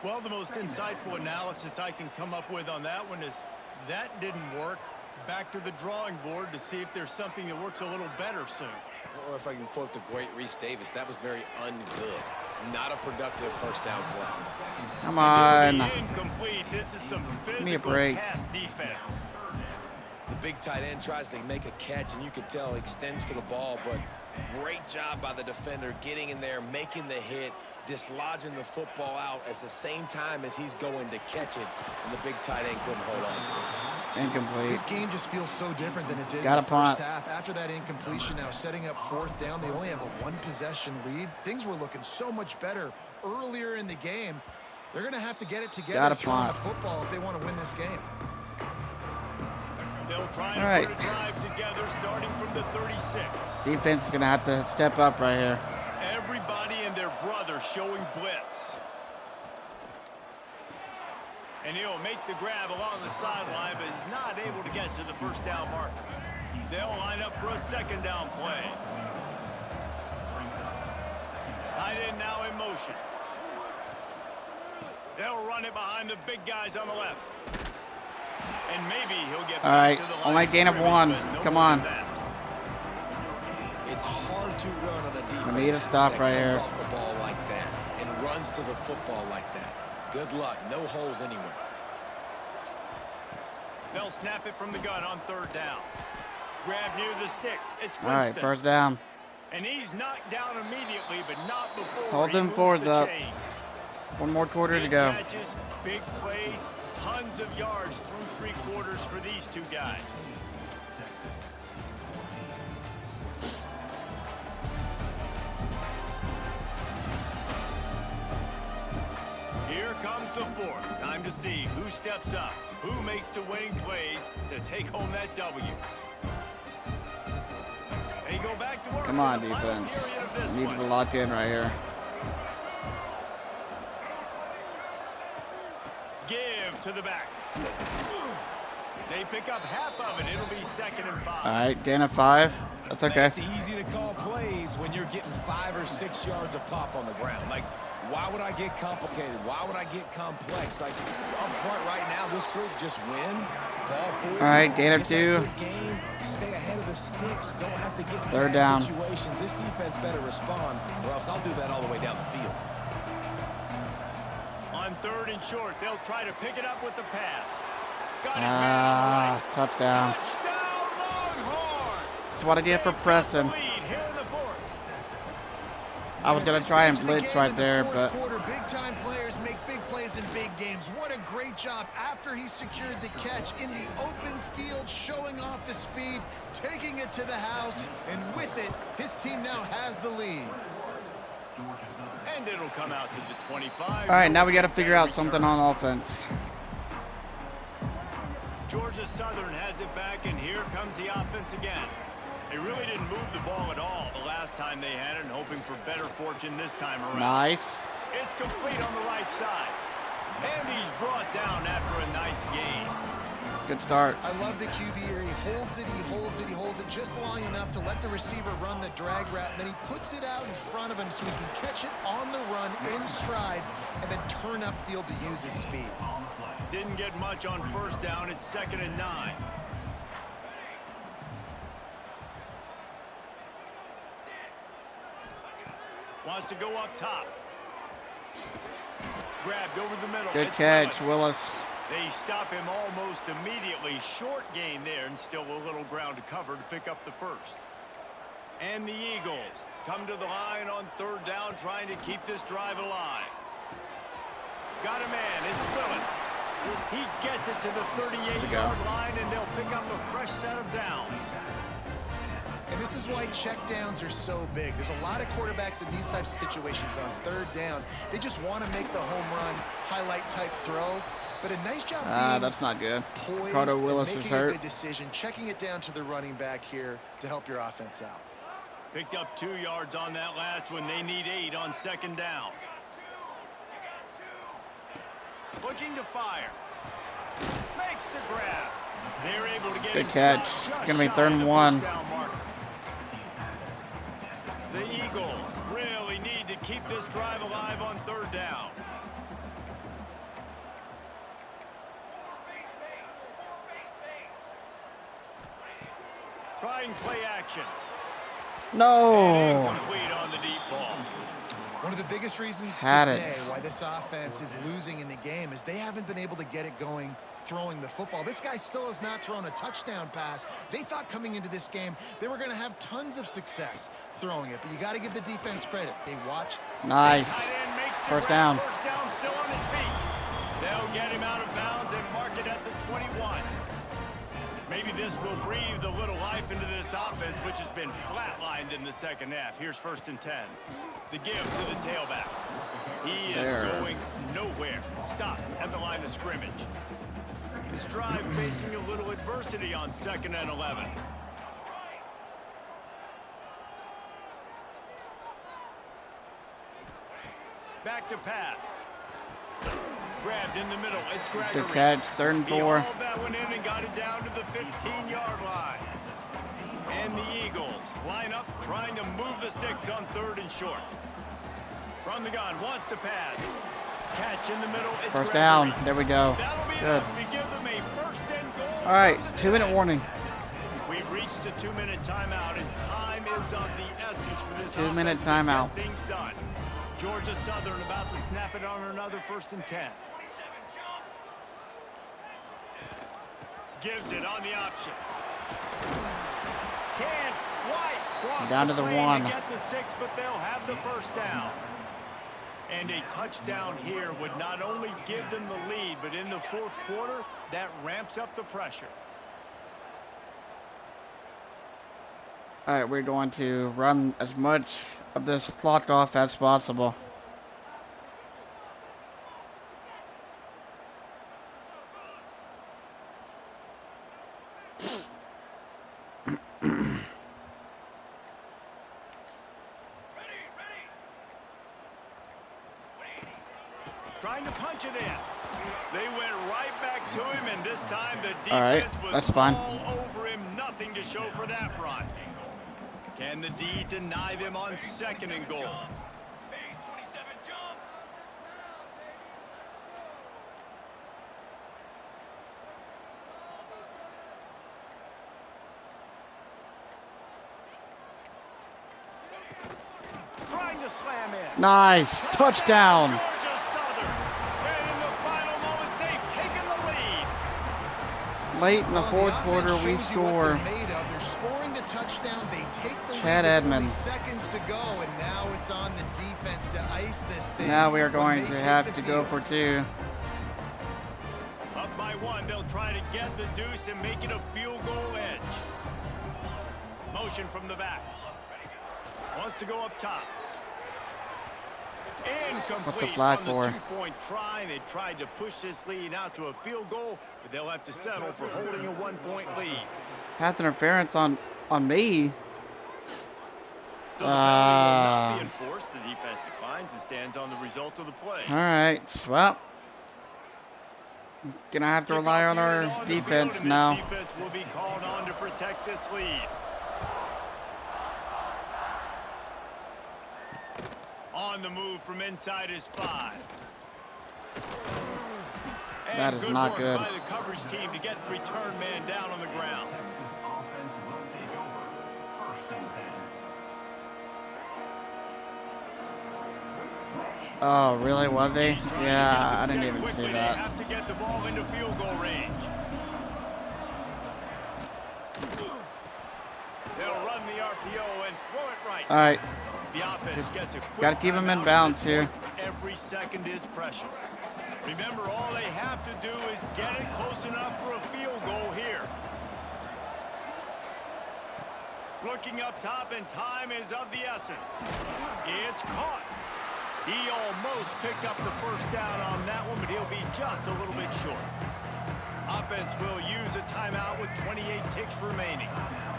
Speaker 2: Well, the most insightful analysis I can come up with on that one is that didn't work. Back to the drawing board to see if there's something that works a little better soon.
Speaker 4: Or if I can quote the great Reese Davis, that was very ungood. Not a productive first down play.
Speaker 1: Come
Speaker 2: And
Speaker 1: on.
Speaker 2: it'll be incomplete. This is some
Speaker 1: me a
Speaker 2: physical
Speaker 1: break.
Speaker 2: pass defense.
Speaker 4: The big tight end tries to make a catch, and you can tell he extends for the ball, but great job by the defender getting in there, making the hit, dislodging the football out at the same time as he's going to catch it, and the big tight end couldn't hold on to it.
Speaker 1: Incomplete.
Speaker 3: This game just feels so different than it did
Speaker 1: Got
Speaker 3: in
Speaker 1: a
Speaker 3: the first
Speaker 1: punt.
Speaker 3: half. After that incompletion, now setting up 4th down, they only have a 1-possession lead. Things were looking so much better earlier in the game. They're going to have to get it together
Speaker 1: Got a
Speaker 3: throwing the
Speaker 1: punt.
Speaker 3: football if they want to win this game.
Speaker 2: They'll try
Speaker 1: All
Speaker 2: to
Speaker 1: right.
Speaker 2: put a drive together starting from the 36.
Speaker 1: Defense is gonna have to step up right here.
Speaker 2: Everybody and their brother showing blitz. And he'll make the grab along the sideline, but is not able to get to the first down marker. They'll line up for a second down play. Tight end now in motion. They'll run it behind the big guys on the left. And maybe he'll get back to the line.
Speaker 1: Only gain of 1. Come on.
Speaker 4: It's hard to run on a defense
Speaker 1: We need a stop
Speaker 4: that
Speaker 1: right
Speaker 4: comes
Speaker 1: here.
Speaker 4: off the ball like that and runs to the football like that. Good luck. No holes anywhere.
Speaker 2: They'll snap it from the gun on third down. Grab near the sticks. It's Winston.
Speaker 1: All right, first down.
Speaker 2: And he's knocked down immediately, but not before
Speaker 1: Hold
Speaker 2: he
Speaker 1: them
Speaker 2: moves
Speaker 1: forwards
Speaker 2: the
Speaker 1: up.
Speaker 2: chains.
Speaker 1: 1 more quarter to
Speaker 2: Big
Speaker 1: go.
Speaker 2: catches, big plays, tons of yards through 3 quarters for these two guys. Here comes the fourth. Time to see who steps up, who makes the winning plays to take home that W. They go back to work.
Speaker 1: Come on,
Speaker 2: in the final
Speaker 1: defense.
Speaker 2: period of this
Speaker 1: Need
Speaker 2: one.
Speaker 1: to lock in right here.
Speaker 2: Give to the back. They pick up half of it. It'll be 2nd and 5.
Speaker 1: All right, gain of 5. That's okay.
Speaker 4: It's easy to call plays when you're getting 5 or 6 yards of pop on the ground. Like, why would I get complicated? Why would I get complex? Like, up front right now, this group just win, fall forward.
Speaker 1: All right, gain of
Speaker 4: get
Speaker 1: 2.
Speaker 4: that good game, stay ahead of the sticks. Don't have to get in
Speaker 1: Third
Speaker 4: bad
Speaker 1: down.
Speaker 4: situations. This defense better respond, or else I'll do that all the way down the field.
Speaker 2: On 3rd and short, they'll try to pick it up with the pass. Got his man on the right.
Speaker 1: Touchdown.
Speaker 2: Touchdown, Longhorns!
Speaker 1: That's what I get for
Speaker 2: They've got
Speaker 1: pressing.
Speaker 2: the lead here in the 4th.
Speaker 1: I was going to try and
Speaker 3: Stage of the
Speaker 1: blitz
Speaker 3: game
Speaker 1: right
Speaker 3: in the
Speaker 1: there,
Speaker 3: fourth
Speaker 1: but
Speaker 3: quarter, big-time players make big plays in big games. What a great job after he secured the catch in the open field, showing off the speed, taking it to the house, and with it, his team now has the lead.
Speaker 2: And it'll come out to the 25.
Speaker 1: all right, now we got to figure out something on offense.
Speaker 2: Georgia Southern has it back, and here comes the offense again. They really didn't move the ball at all the last time they had it, and hoping for better fortune this time around.
Speaker 1: Nice.
Speaker 2: It's complete on the right side. And he's brought down after a nice gain.
Speaker 1: Good start.
Speaker 3: I love the QB here. He holds it, he holds it, he holds it just long enough to let the receiver run the drag route, and then he puts it out in front of him so he can catch it on the run in stride and then turn upfield to use his speed.
Speaker 2: Didn't get much on 1st down. It's 2nd and 9. Wants to go up top. Grabbed over the middle.
Speaker 1: Good
Speaker 2: It's
Speaker 1: catch,
Speaker 2: Willis.
Speaker 1: Willis.
Speaker 2: They stop him almost immediately. Short gain there, and still a little ground to cover to pick up the 1st. And the Eagles come to the line on 3rd down, trying to keep this drive alive. Got a man. It's Willis. He gets it to the 38-yard line, and they'll pick up a fresh set of downs.
Speaker 3: And this is why check downs are so big. There's a lot of quarterbacks in these types of situations on 3rd down. They just want to make the home run, highlight type throw. But a nice job being
Speaker 1: That's not good.
Speaker 3: poised
Speaker 1: Carter
Speaker 3: and
Speaker 1: Willis is
Speaker 3: making a
Speaker 1: hurt.
Speaker 3: good decision, checking it down to the running back here to help your offense out.
Speaker 2: Picked up 2 yards on that last one. They need 8 on 2nd down. Looking to fire. Makes the grab. They're able to get
Speaker 1: Good
Speaker 2: him
Speaker 1: catch.
Speaker 2: stopped
Speaker 1: Gonna be
Speaker 2: just
Speaker 1: 3rd
Speaker 2: shy of
Speaker 1: and
Speaker 2: the
Speaker 1: 1.
Speaker 2: first down marker. The Eagles really need to keep this drive alive on 3rd down. Trying play action. And
Speaker 1: No.
Speaker 2: incomplete on the deep ball.
Speaker 3: One of the biggest reasons
Speaker 1: Had
Speaker 3: today
Speaker 1: it.
Speaker 3: why this offense is losing in the game is they haven't been able to get it going throwing the football. This guy still has not thrown a touchdown pass. They thought coming into this game they were going to have tons of success throwing it, but you got to give the defense credit. They watched.
Speaker 1: Nice.
Speaker 2: Tight end makes the
Speaker 1: First
Speaker 2: grab.
Speaker 1: down.
Speaker 2: First down, still on his feet. They'll get him out of bounds and mark it at the 21. Maybe this will breathe a little life into this offense, which has been flatlined in the 2nd half. Here's 1st and 10. The give to the tailback. He is going nowhere. Stop at the line of scrimmage. This drive facing a little adversity on 2nd and 11. Back to pass. grabbed in the middle. It's
Speaker 1: Good
Speaker 2: Gregory.
Speaker 1: catch. 3rd and
Speaker 2: He
Speaker 1: 4.
Speaker 2: hauled that one in and got it down to the 15-yard line. And the Eagles line up, trying to move the sticks on 3rd and short. From the gun, wants to pass. Catch in the middle. It's
Speaker 1: First
Speaker 2: Gregory.
Speaker 1: down. There we go.
Speaker 2: That'll be
Speaker 1: Good.
Speaker 2: enough to give them a 1st and goal.
Speaker 1: All right.
Speaker 2: from the
Speaker 1: 2-minute
Speaker 2: 10.
Speaker 1: warning.
Speaker 2: We've reached the 2-minute timeout, and time is of the essence for this
Speaker 1: 2-minute
Speaker 2: offense to
Speaker 1: timeout.
Speaker 2: get things done. Georgia Southern about to snap it on another 1st and 10. Gives it on the option. Can't quite cross
Speaker 1: Down
Speaker 2: the
Speaker 1: to the
Speaker 2: plane
Speaker 1: 1.
Speaker 2: to get the 6, but they'll have the 1st down. And a touchdown here would not only give them the lead, but in the 4th quarter, that ramps up the pressure.
Speaker 1: All right, we're going to run as much of this clock off as possible.
Speaker 2: Trying to punch it in. They went right back to him, and this time the defense
Speaker 1: All right,
Speaker 2: was
Speaker 1: that's fine.
Speaker 2: all over him. Nothing to show for that run. Can the D deny them on 2nd and goal? Trying to slam in.
Speaker 1: Nice. Touchdown.
Speaker 2: Georgia Southern. And in the final moments, they've taken the lead.
Speaker 1: Late in the
Speaker 3: Well,
Speaker 1: 4th
Speaker 3: offense
Speaker 1: quarter, we
Speaker 3: shows you what
Speaker 1: score.
Speaker 3: they're made of. They're scoring the touchdown. They take the
Speaker 1: Chad
Speaker 3: lead with only
Speaker 1: Edmonds.
Speaker 3: seconds to go, and now it's on the defense to ice this thing.
Speaker 1: Now we are
Speaker 3: when
Speaker 1: going
Speaker 3: they
Speaker 1: to
Speaker 3: take
Speaker 1: have
Speaker 3: the
Speaker 1: to go
Speaker 3: field.
Speaker 1: for 2.
Speaker 2: Up by 1, they'll try to get the deuce and make it a field goal edge. Motion from the back. Wants to go up top. Incomplete.
Speaker 1: What's the flag
Speaker 2: on
Speaker 1: for?
Speaker 2: the 2-point try. They tried to push this lead out to a field goal, but they'll have to settle for holding a 1-point lead.
Speaker 1: Path interference on me.
Speaker 2: So the penalty will not be enforced. The defense declines and stands on the result of the play.
Speaker 1: All right. Well, gonna have to rely on our
Speaker 2: Kickoff unit on the field,
Speaker 1: defense
Speaker 2: and
Speaker 1: now.
Speaker 2: This defense will be called on to protect this lead. On the move from inside his 5. And
Speaker 1: That is not
Speaker 2: work
Speaker 1: good.
Speaker 2: by the coverage team to get the return man down on the ground.
Speaker 1: Oh, really? Was they?
Speaker 2: Trying to
Speaker 1: Yeah, I
Speaker 2: get them
Speaker 1: didn't
Speaker 2: set
Speaker 1: even
Speaker 2: quickly.
Speaker 1: see
Speaker 2: They
Speaker 1: that.
Speaker 2: have to get the ball into field goal range. They'll run the RPO and throw it right.
Speaker 1: All right.
Speaker 2: The offense
Speaker 1: Just
Speaker 2: gets a quick
Speaker 1: gotta keep 'em in
Speaker 2: timeout at
Speaker 1: bounds
Speaker 2: this
Speaker 1: here.
Speaker 2: point. Every second is precious. Remember, all they have to do is get it close enough for a field goal here. Looking up top, and time is of the essence. It's caught. He almost picked up the 1st down on that one, but he'll be just a little bit short. Offense will use a timeout with 28 ticks remaining.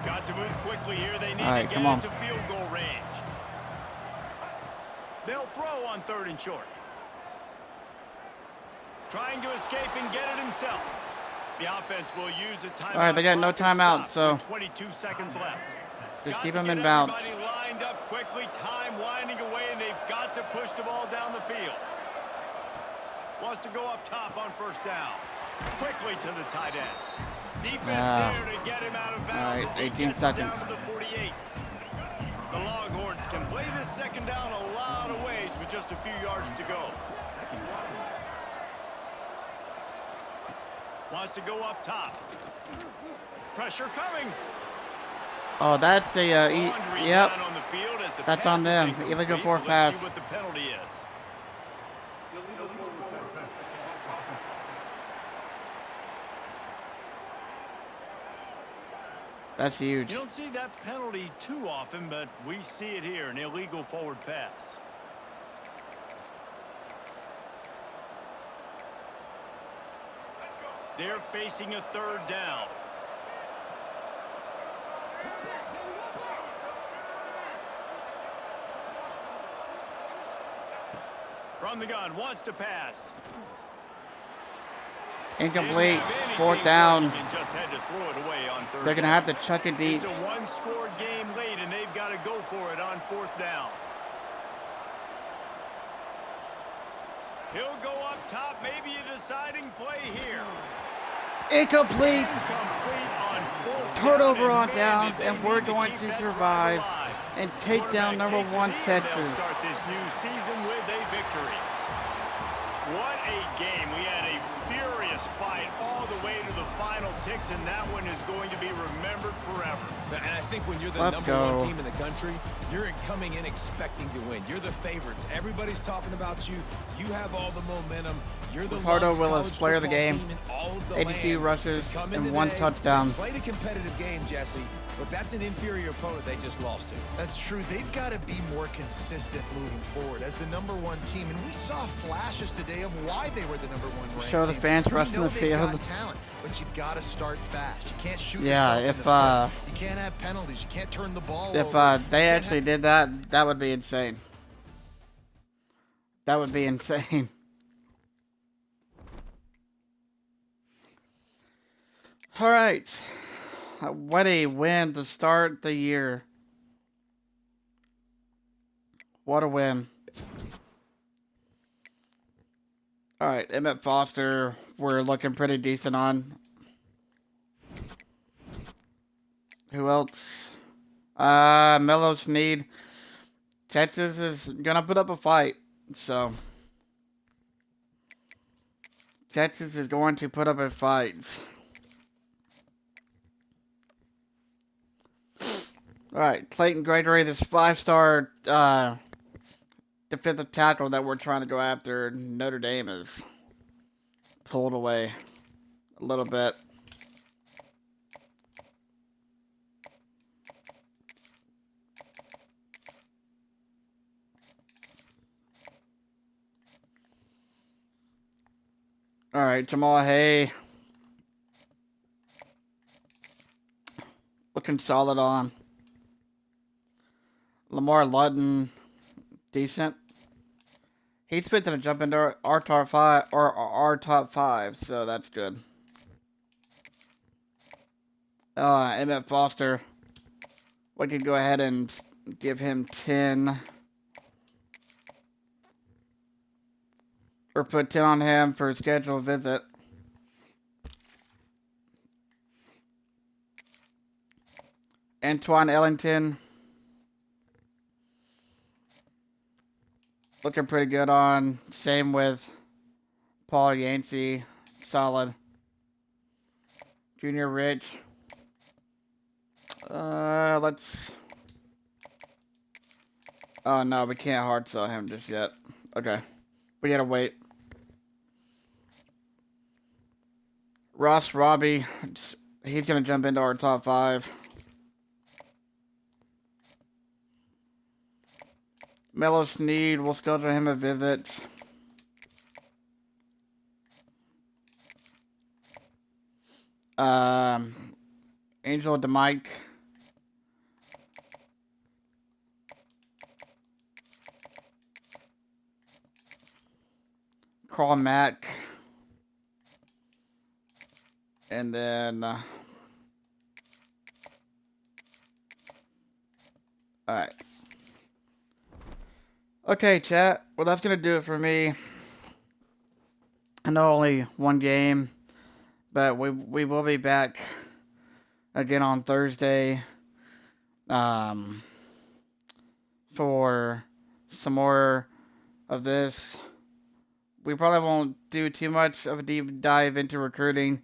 Speaker 2: Got to move quickly here. They need
Speaker 1: All right,
Speaker 2: to get
Speaker 1: come on.
Speaker 2: into field goal range. They'll throw on 3rd and short. Trying to escape and get it himself. The offense will use a timeout.
Speaker 1: All right, they got no
Speaker 2: clock to
Speaker 1: timeout,
Speaker 2: stop
Speaker 1: so
Speaker 2: with 22 seconds left.
Speaker 1: just
Speaker 2: Got
Speaker 1: keep
Speaker 2: to
Speaker 1: them
Speaker 2: get
Speaker 1: in bounds.
Speaker 2: everybody lined up quickly, time winding away, and they've got to push the ball down the field. Wants to go up top on 1st down. Quickly to the tight end. Defense there to get him out of bounds.
Speaker 1: All right,
Speaker 2: as he
Speaker 1: 18
Speaker 2: gets it
Speaker 1: seconds.
Speaker 2: down to the 48. The Longhorns can play this 2nd down a lot of ways with just a few yards to go. Wants to go up top. Pressure coming.
Speaker 1: Oh, that's a
Speaker 2: Laundry
Speaker 1: yep.
Speaker 2: down on the field as the
Speaker 1: That's
Speaker 2: pass
Speaker 1: on
Speaker 2: is
Speaker 1: them.
Speaker 2: incomplete.
Speaker 1: Illegal forward
Speaker 2: Let's
Speaker 1: pass.
Speaker 2: see what the penalty is.
Speaker 1: That's huge.
Speaker 2: You don't see that penalty too often, but we see it here, an illegal forward pass. They're facing a 3rd down. From the gun, wants to pass.
Speaker 1: Incomplete. 4th down.
Speaker 2: And just had to throw it away on 3rd
Speaker 1: They're going to have to chuck it deep.
Speaker 2: It's a one-score game late, and they've got to go for it on 4th down. He'll go up top, maybe a deciding play here.
Speaker 1: Incomplete.
Speaker 2: On 4th
Speaker 1: Turnover
Speaker 2: down,
Speaker 1: on down,
Speaker 2: they
Speaker 1: and we're
Speaker 2: need
Speaker 1: going
Speaker 2: keep
Speaker 1: to
Speaker 2: that
Speaker 1: survive
Speaker 2: drive alive.
Speaker 1: and take down number
Speaker 2: Quarterback
Speaker 1: 1
Speaker 2: takes it, and
Speaker 1: Texas.
Speaker 2: they'll start this new season with a victory. What a game. We had a furious fight all the way to the final ticks, and that one is going to be remembered forever.
Speaker 4: And I think when you're the
Speaker 1: Let's
Speaker 4: number
Speaker 1: go.
Speaker 4: 1 team in the country, you're coming in expecting to win. You're the favorites. Everybody's talking about you. You have all the momentum. You're the
Speaker 1: Ricardo
Speaker 4: largest
Speaker 1: Willis,
Speaker 4: college
Speaker 1: player of the
Speaker 4: football
Speaker 1: game.
Speaker 4: team in all of the
Speaker 1: 82
Speaker 4: land
Speaker 1: rushes
Speaker 4: to come
Speaker 1: and
Speaker 4: in
Speaker 1: 1
Speaker 4: today.
Speaker 1: touchdown.
Speaker 4: They played a competitive game, Jesse, but that's an inferior opponent they just lost to.
Speaker 3: That's true. They've got to be more consistent moving forward as the number 1 team. And we saw flashes today of why they were the number 1 ranked
Speaker 1: Show the
Speaker 3: team.
Speaker 1: fans
Speaker 3: We
Speaker 1: rushing
Speaker 3: know
Speaker 1: the
Speaker 3: they've
Speaker 1: field.
Speaker 3: got talent, but you got to start fast. You can't shoot
Speaker 1: Yeah,
Speaker 3: yourself
Speaker 1: if,
Speaker 3: in the foot. You can't have penalties. You can't turn the ball
Speaker 1: If
Speaker 3: over.
Speaker 1: they actually did that, that would be insane. That would be insane. All right. What a win to start the year. What a win. All right, Emmett Foster, we're looking pretty decent on. Who else? Mello Sneed. Texas is gonna put up a fight, so Texas is going to put up a fight. All right, Clayton Gregory, this 5-star defensive tackle that we're trying to go after, Notre Dame is pulled away a little bit. All right, Jamal Hay looking solid on. Lamar Ludden, decent. He's fit to jump into our top 5 or our top 5, so that's good. Emmett Foster, we could go ahead and give him 10. Or put 10 on him for a scheduled visit. Antoine Ellington, looking pretty good on. Same with Paul Yancey, solid. Junior Rich. Let's. Oh no, we can't hard sell him just yet. Okay, we gotta wait. Ross Robbie, he's gonna jump into our top 5. Mello Sneed, we'll schedule him a visit. Angel DeMike. Carl Mack. And then... Alright. Okay, chat. Well, that's going to do it for me. I know only one game, but we will be back again on Thursday for some more of this. We probably won't do too much of a deep dive into recruiting,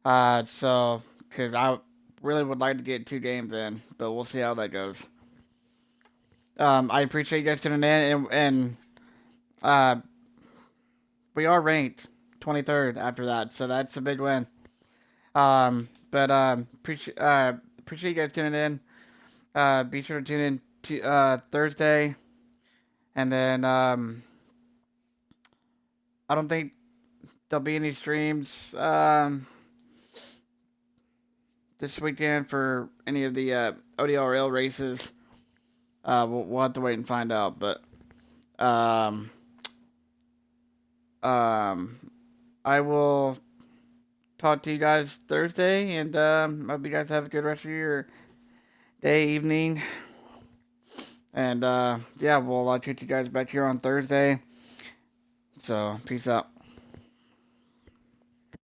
Speaker 1: because I really would like to get 2 games in, but we'll see how that goes. I appreciate you guys tuning in, and we are ranked 23rd after that, so that's a big win. Appreciate you guys tuning in. Be sure to tune in to Thursday, and then I don't think there'll be any streams this weekend for any of the ODRL races. We'll have to wait and find out, but I will talk to you guys Thursday, and hope you guys have a good rest of your day, evening, and yeah, we'll treat you guys back here on Thursday. So, peace out.